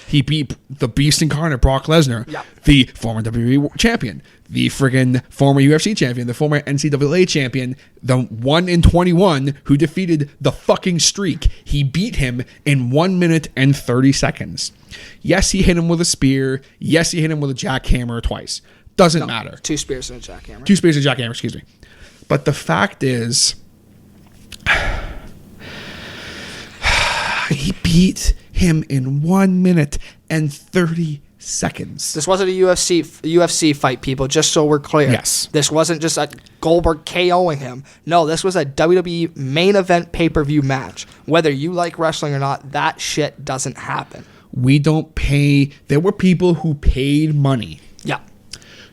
He beat the Beast Incarnate, Brock Lesnar, the former WWE champion, the friggin' former UFC champion, the former NCAA champion, the 1-21 who defeated the fucking streak. He beat him in 1 minute and 30 seconds. Yes, he hit him with a spear. Yes, he hit him with a jackhammer twice. Doesn't matter. 2 spears and a jackhammer. 2 spears and a jackhammer, excuse me. But the fact is, he beat him in 1 minute and 30 seconds. This wasn't a UFC fight, people, just so we're clear. Yes. This wasn't just a Goldberg KOing him. No, this was a WWE main event pay-per-view match. Whether you like wrestling or not, that shit doesn't happen. We don't pay... There were people who paid money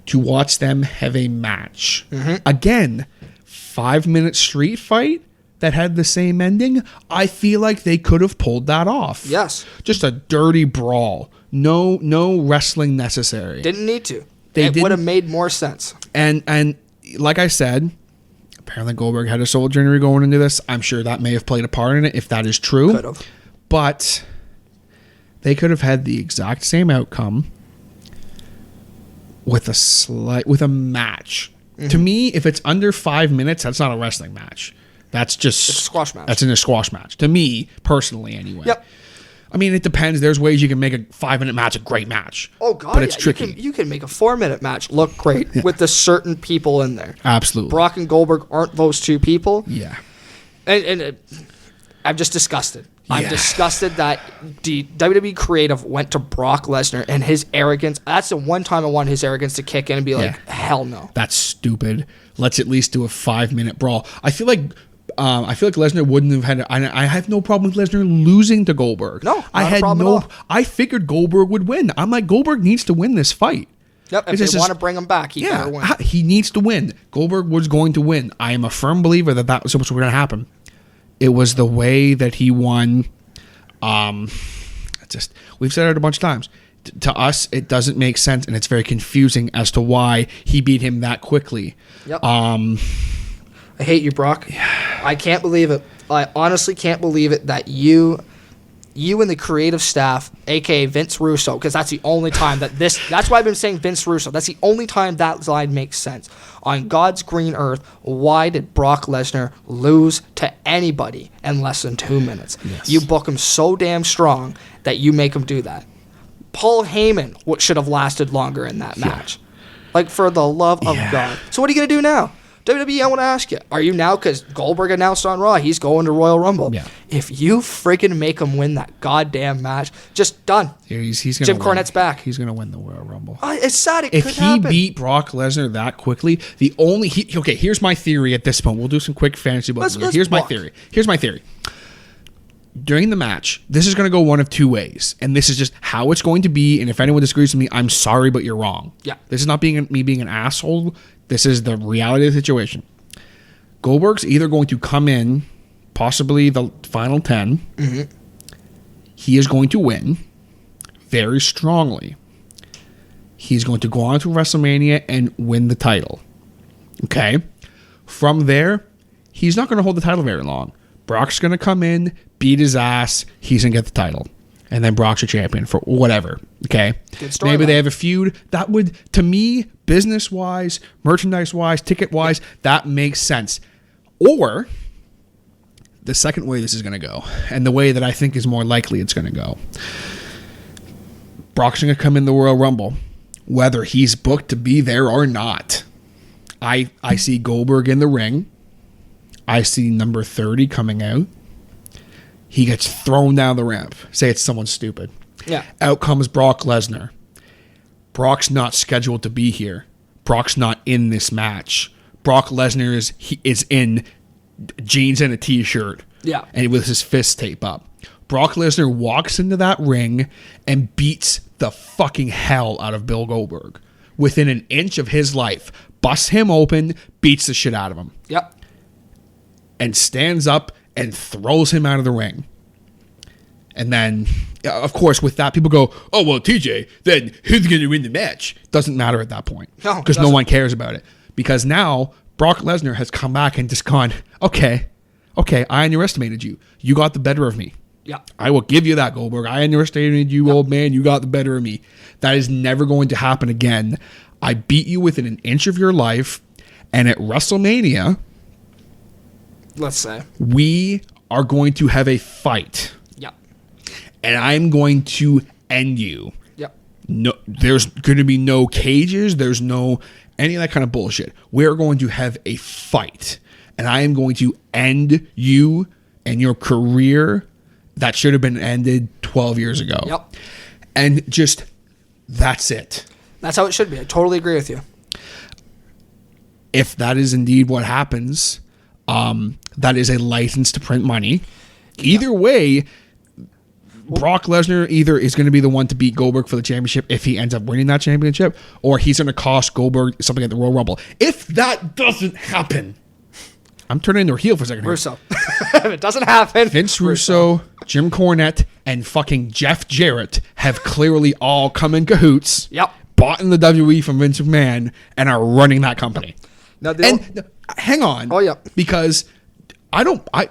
to watch them have a match. Mm-hmm. Again, 5-minute street fight that had the same ending. I feel like they could have pulled that off. Yes. Just a dirty brawl. No wrestling necessary. Didn't need to. It would have made more sense. And like I said, apparently Goldberg had a shoulder injury going into this. I'm sure that may have played a part in it if that is true. Could have. But they could have had the exact same outcome with a match. Mm-hmm. To me, if it's under 5 minutes, that's not a wrestling match. That's just... It's a squash match. That's in a squash match. To me, personally, anyway. Yep. It depends. There's ways you can make a 5-minute match a great match. Oh, God, but it's tricky. You can make a 4-minute match look great with the certain people in there. Absolutely. Brock and Goldberg aren't those two people. Yeah. And I'm just disgusted. Yeah. I'm disgusted that the WWE creative went to Brock Lesnar and his arrogance. That's the one time I want his arrogance to kick in and be like, hell no. That's stupid. Let's at least do a 5-minute brawl. I feel like Lesnar wouldn't have had. I have no problem with Lesnar losing to Goldberg. No, not a problem at all. I figured Goldberg would win. I'm like, Goldberg needs to win this fight. Yep, if they want to bring him back, he better win. He needs to win. Goldberg was going to win. I am a firm believer that was what's going to happen. It was the way that he won. We've said it a bunch of times. To us, it doesn't make sense, and it's very confusing as to why he beat him that quickly. Yep. I hate you, Brock. I can't believe it. I honestly can't believe it that you and the creative staff, a.k.a. Vince Russo, because that's the only time that's why I've been saying Vince Russo. That's the only time that line makes sense. On God's green earth, why did Brock Lesnar lose to anybody in less than 2 minutes? Yes. You book him so damn strong that you make him do that. Paul Heyman should have lasted longer in that match. Like, for the love of God. So what are you going to do now? WWE, I want to ask you, are you now, because Goldberg announced on Raw, he's going to Royal Rumble. Yeah. If you freaking make him win that goddamn match, just done. He's gonna Jim win. Cornette's back. He's going to win the Royal Rumble. It's sad. It If could he happen. beat Brock Lesnar that quickly, okay, here's my theory at this point. We'll do some quick fantasy booking. Here's my theory. During the match, this is going to go one of two ways, and this is just how it's going to be, and if anyone disagrees with me, I'm sorry, but you're wrong. Yeah. This is not me being an asshole. This is the reality of the situation. Goldberg's either going to come in, possibly the final 10. Mm-hmm. He is going to win very strongly. He's going to go on to WrestleMania and win the title. Okay? From there, he's not going to hold the title very long. Brock's going to come in, beat his ass, he's going to get the title. And then Brock's a champion for whatever. Okay? Maybe they have a feud. That would, to me, business-wise, merchandise-wise, ticket-wise, that makes sense. Or the second way this is going to go, and the way that I think is more likely it's going to go, Brock's going to come in the Royal Rumble, whether he's booked to be there or not. I see Goldberg in the ring. I see number 30 coming out. He gets thrown down the ramp. Say it's someone stupid. Yeah. Out comes Brock Lesnar. Brock's not scheduled to be here. Brock's not in this match. Brock Lesnar is in jeans and a t-shirt. Yeah. And with his fist taped up. Brock Lesnar walks into that ring and beats the fucking hell out of Bill Goldberg. Within an inch of his life. Busts him open, beats the shit out of him. Yep. And stands up and throws him out of the ring. And then, of course, with that, people go, oh, well, TJ, then who's going to win the match? Doesn't matter at that point. No, because no one cares about it. Because now, Brock Lesnar has come back and just gone, okay, I underestimated you. You got the better of me. Yeah. I will give you that, Goldberg. I underestimated you, old man. You got the better of me. That is never going to happen again. I beat you within an inch of your life. And at WrestleMania, let's say, we are going to have a fight. Yep. And I'm going to end you. Yep. No, there's going to be no cages. There's no any of that kind of bullshit. We're going to have a fight. And I am going to end you and your career that should have been ended 12 years ago. Yep. And just, that's it. That's how it should be. I totally agree with you. If that is indeed what happens, that is a license to print money. Either way, Brock Lesnar either is going to be the one to beat Goldberg for the championship if he ends up winning that championship, or he's going to cost Goldberg something at the Royal Rumble. If that doesn't happen, I'm turning into a heel for a second. Russo. If it doesn't happen, Vince Russo, Jim Cornette, and fucking Jeff Jarrett have clearly all come in cahoots. Yep. Bought in the WWE from Vince McMahon and are running that company. Now, hang on. Oh, yeah. Because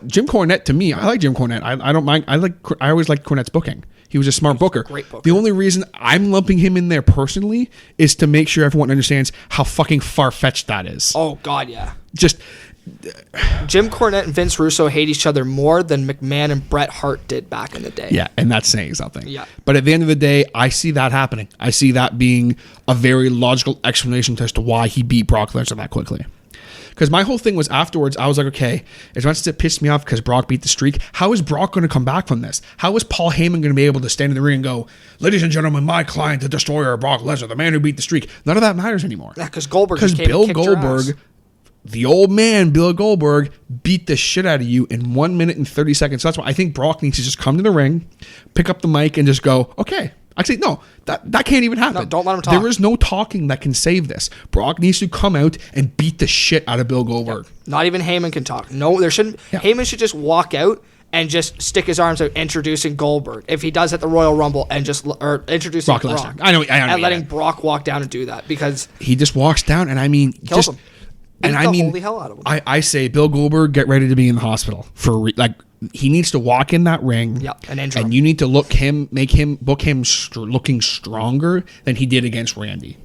Jim Cornette, to me, I like Jim Cornette. I don't mind. I always liked Cornette's booking. He was a smart booker. Great booker. The only reason I'm lumping him in there personally is to make sure everyone understands how fucking far-fetched that is. Oh, God, yeah. Just, Jim Cornette and Vince Russo hate each other more than McMahon and Bret Hart did back in the day. yeah, and that's saying something. Yeah. But at the end of the day, I see that happening. I see that being a very logical explanation as to why he beat Brock Lesnar that quickly. Because my whole thing was afterwards, I was like, okay, as much as it pissed me off because Brock beat the streak, how is Brock going to come back from this? How is Paul Heyman going to be able to stand in the ring and go, ladies and gentlemen, my client, the destroyer, Brock Lesnar, the man who beat the streak? None of that matters anymore. Yeah, because Goldberg Because just came Bill and kicked your ass. Goldberg, the old man, Bill Goldberg, beat the shit out of you in 1 minute and 30 seconds. So that's why I think Brock needs to just come to the ring, pick up the mic, and just go, okay. Actually, no, that can't even happen. No, don't let him talk. There is no talking that can save this. Brock needs to come out and beat the shit out of Bill Goldberg. Yep. Not even Heyman can talk. No, there shouldn't. Yeah. Heyman should just walk out and just stick his arms out introducing Goldberg. If he does at the Royal Rumble and just or introducing Brock Brock. Lesnar. I know. And letting Brock walk down and do that because He just walks down, and I mean, kills him. And Beat I the mean, holy hell out of him. I say, Bill Goldberg, get ready to be in the hospital for he needs to walk in that ring. Yep, and injure and him. you need to book him looking stronger than he did against Randy.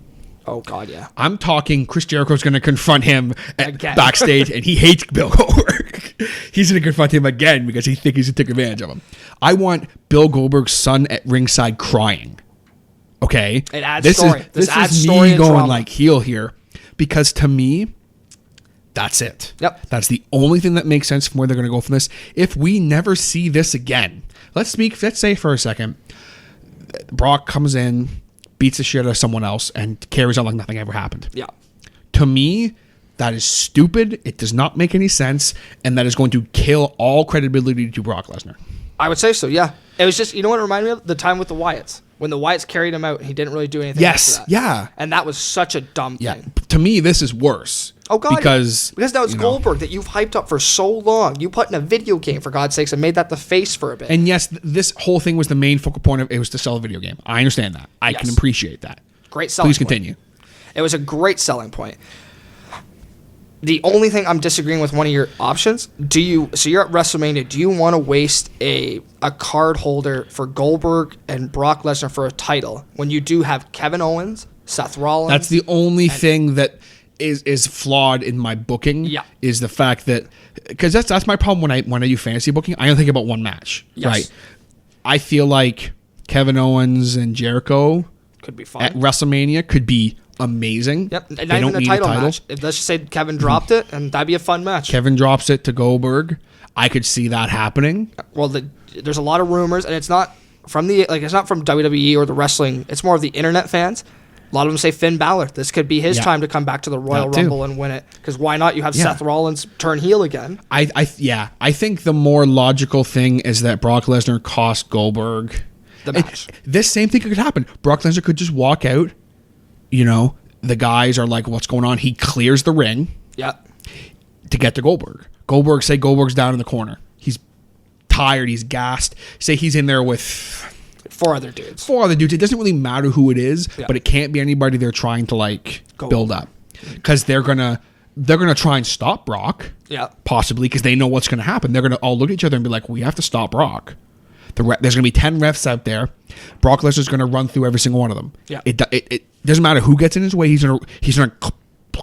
Oh God, yeah. I'm talking Chris Jericho's going to confront him Again. backstage, and he hates Bill Goldberg. He's going to confront him again because he thinks he took advantage of him. I want Bill Goldberg's son at ringside crying. Okay, It adds story. This adds is story me and going drama. like heel here, because to me, that's it. Yep. That's the only thing that makes sense from where they're going to go from this. If we never see this again, let's say for a second, Brock comes in, beats the shit out of someone else, and carries on like nothing ever happened. Yeah. To me, that is stupid. It does not make any sense, and that is going to kill all credibility to Brock Lesnar. I would say so, yeah. It was just, you know what it reminded me of? The time with the Wyatts. When the Wyatts carried him out, he didn't really do anything Yes, after that. yeah. And that was such a dumb Yeah. thing. To me, this is worse. Oh, God. Because now it's you know, Goldberg that you've hyped up for so long. You put in a video game, for God's sakes, and made that the face for a bit. And yes, this whole thing was the main focal point of it was to sell a video game. I understand that. I can Yes. appreciate that. Great selling Please point. continue. It was a great selling point. The only thing I'm disagreeing with one of your options, so you're at WrestleMania, do you want to waste a card holder for Goldberg and Brock Lesnar for a title when you do have Kevin Owens, Seth Rollins? That's the only thing that is flawed in my booking. Yeah. Is the fact that, because that's my problem when I do fantasy booking. I don't think about one match. Yes. Right. I feel like Kevin Owens and Jericho could be fun. at WrestleMania could be amazing. Yep, and They not don't even a need title match. Let's just say Kevin dropped it, and that'd be a fun match. Kevin drops it to Goldberg. I could see that happening. Well, there's a lot of rumors, and it's not from it's not from WWE or the wrestling. It's more of the internet fans. A lot of them say Finn Balor. This could be his Yeah. time to come back to the Royal That too. Rumble and win it. Because why not? You have Yeah. Seth Rollins turn heel again. I think the more logical thing is that Brock Lesnar cost Goldberg The match. This same thing could happen. Brock Lesnar could just walk out. You know, the guys are like, "What's going on?" He clears the ring Yeah. to get to Goldberg. Say Goldberg's down in the corner. He's tired. He's gassed. Say he's in there with 4 other dudes. 4 other dudes. It doesn't really matter who it is, Yeah. but it can't be anybody they're trying to like Go build over. up, because they're gonna try and stop Brock. Yeah. Possibly because they know what's gonna happen. They're gonna all look at each other and be like, "We have to stop Brock." There's going to be 10 refs out there. Brock Lesnar's going to run through every single one of them. Yeah. It doesn't matter who gets in his way. He's going to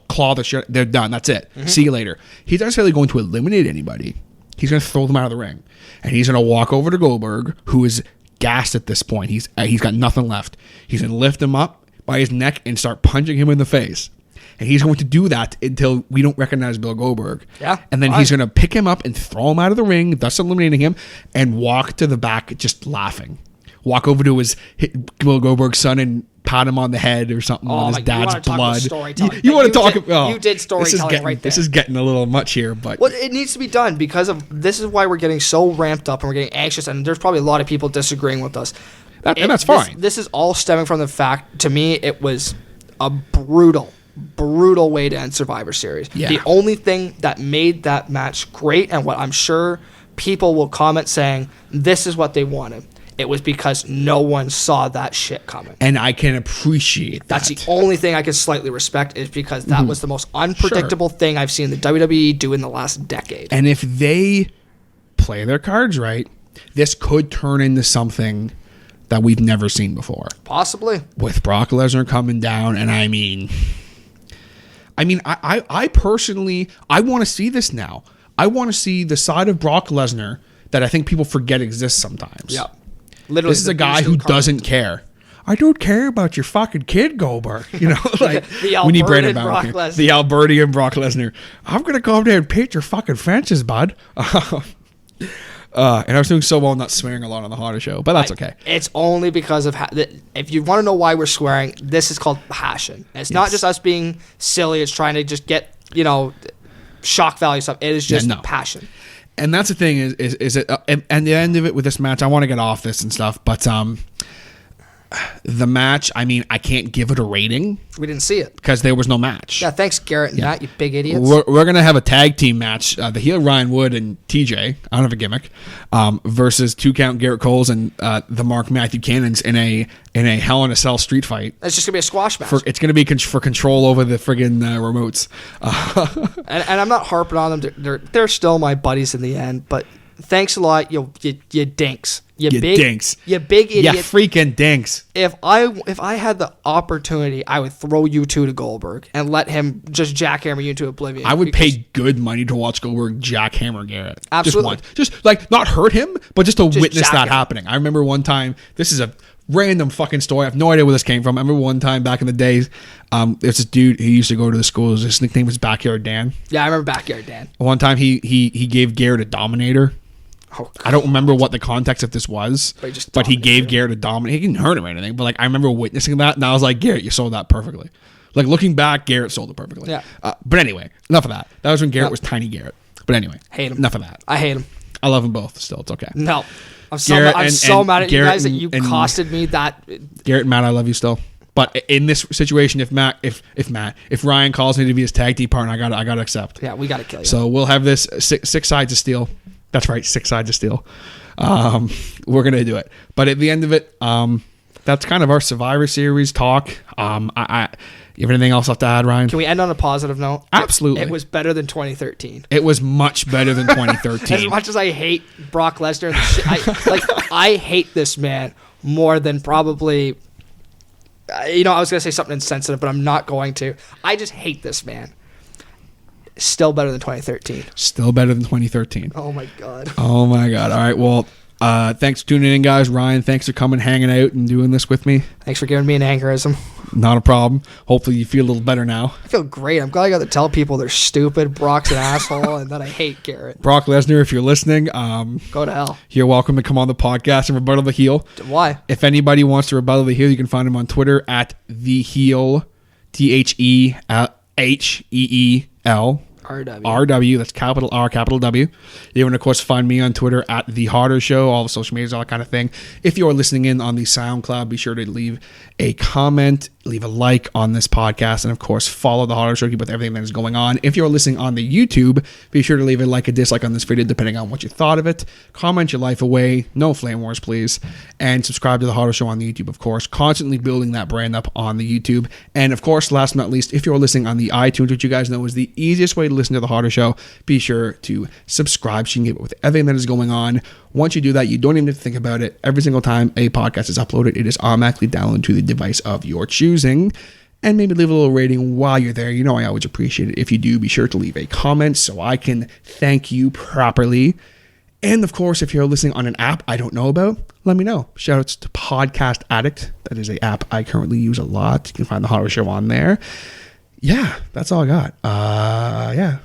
claw the shit. They're done. That's it. Mm-hmm. See you later. He's not necessarily going to eliminate anybody. He's going to throw them out of the ring. And he's going to walk over to Goldberg, who is gassed at this point. He's got nothing left. He's going to lift him up by his neck and start punching him in the face. And he's going to do that until we don't recognize Bill Goldberg. Yeah, And then fine. he's going to pick him up and throw him out of the ring, thus eliminating him, and walk to the back just laughing. Walk over to Bill Goldberg's son and pat him on the head or something Oh, with my- his dad's you wanna talk about blood. storytelling. You want to You talk did- about... you did storytelling right there. This is getting a little much here, but... Well, it needs to be done because of this is why we're getting so ramped up and we're getting anxious, and there's probably a lot of people disagreeing with us. And that's fine. This is all stemming from the fact, to me, it was a brutal way to end Survivor Series. Yeah. The only thing that made that match great, and what I'm sure people will comment saying, this is what they wanted, it was because no one saw that shit coming. And I can appreciate that. That's the only thing I can slightly respect, is because that was the most unpredictable thing I've seen the WWE do in the last decade. And if they play their cards right, this could turn into something that we've never seen before. Possibly. With Brock Lesnar coming down, and I personally, I want to see this now. I want to see the side of Brock Lesnar that I think people forget exists sometimes. Yeah. Literally, This is a guy who doesn't care. I don't care about your fucking kid, Goldberg. You know, like The we need Brandon Albertan Brock Brock here. Lesnar. The Albertian Brock Lesnar. I'm gonna go up there and paint your fucking fences, bud. And I was doing so well not swearing a lot on the Hotter Show, but that's okay. It's only because of if you want to know why we're swearing, this is called passion. It's not just us being silly. It's trying to just get shock value stuff. It is just passion. And that's the thing is it and the end of it with this match. I want to get off this and stuff, but the match. I mean, I can't give it a rating We didn't see it. because there was no match. Yeah, thanks Garrett and Matt, you big idiots. We're gonna have a tag team match. The heel Ryan Wood and TJ. I don't have a gimmick. Versus 2 Count Garrett Coles and the Mark Matthew Cannons in a Hell in a Cell street fight. It's just gonna be a squash match. It's gonna be for control over the friggin' remotes. And I'm not harping on them. They're still my buddies in the end. But thanks a lot, you dinks. You big dinks. You big idiot. Yeah, freaking dinks. If I had the opportunity, I would throw you two to Goldberg and let him just jackhammer you into oblivion. I would pay good money to watch Goldberg jackhammer Garrett. Absolutely. Just once. Just like not hurt him, but just to witness jack that him. happening. I remember one time, this is a Random fucking story. I have no idea where this came from. I remember one time back in the days, there's this dude who used to go to the school. His nickname was Backyard Dan. Yeah, I remember Backyard Dan. One time he gave Garrett a Dominator. Oh, I don't remember what the context of this was, but he gave Garrett a Dominator. He didn't hurt him or anything, but like I remember witnessing that, and I was like, Garrett, you sold that perfectly. Like looking back, Garrett sold it perfectly. Yeah. But anyway, enough of that. That was when Garrett was tiny Garrett. But anyway, hate him. Enough of that. I hate him. I love them both. Still, it's okay. No, I'm so mad at you guys that you costed me that. Garrett and Matt, I love you still. But in this situation, if Ryan calls me to be his tag team partner, I gotta accept. Yeah, we gotta kill you. So we'll have this six sides of steel. That's right, 6 sides of steel. We're gonna do it. But at the end of it, that's kind of our Survivor Series talk. You have anything else left to add, Ryan? Can we end on a positive note? Absolutely. It was better than 2013. It was much better than 2013. As much as I hate Brock Lesnar, I hate this man more than probably. I was gonna say something insensitive, but I'm not going to. I just hate this man. Still better than 2013. Still better than 2013. Oh my god. Oh my god. All right. Well, thanks for tuning in, guys. Ryan, thanks for coming, hanging out, and doing this with me. Thanks for giving me an aneurysm. Not a problem. Hopefully you feel a little better now. I feel great. I'm glad I got to tell people they're stupid, Brock's an asshole, and that I hate Garrett. Brock Lesnar, if you're listening, go to hell. You're welcome to come on the podcast and rebuttal the heel. Why? If anybody wants to rebuttal the heel, you can find him on Twitter at the heel, TheHeel. RW, that's capital R, capital W. You can, of course, find me on Twitter at The Harder Show, all the social medias, all that kind of thing. If you are listening in on the SoundCloud, be sure to leave a comment, leave a like on this podcast, and, of course, follow The Harder Show with everything that is going on. If you're listening on the YouTube, be sure to leave a like, a dislike on this video, depending on what you thought of it. Comment your life away. No flame wars, please. And subscribe to The Harder Show on the YouTube, of course. Constantly building that brand up on the YouTube. And, of course, last but not least, if you're listening on the iTunes, which you guys know is the easiest way to listen to The Harder Show, be sure to subscribe so you can get it with everything that is going on. Once you do that, you don't even have to think about it. Every single time a podcast is uploaded, it is automatically downloaded to the device of your choosing. And maybe leave a little rating while you're there. You know I always appreciate it. If you do, be sure to leave a comment so I can thank you properly. And, of course, if you're listening on an app I don't know about, let me know. Shoutouts to Podcast Addict. That is an app I currently use a lot. You can find The Harder Show on there. Yeah, that's all I got. Yeah.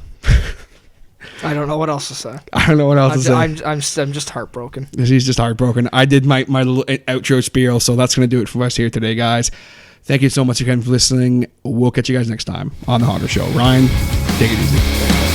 I don't know what else to say. I don't know what else to say. I'm just heartbroken. He's just heartbroken. I did my little outro spiel, so that's going to do it for us here today, guys. Thank you so much again for listening. We'll catch you guys next time on The Harder Show. Ryan, take it easy.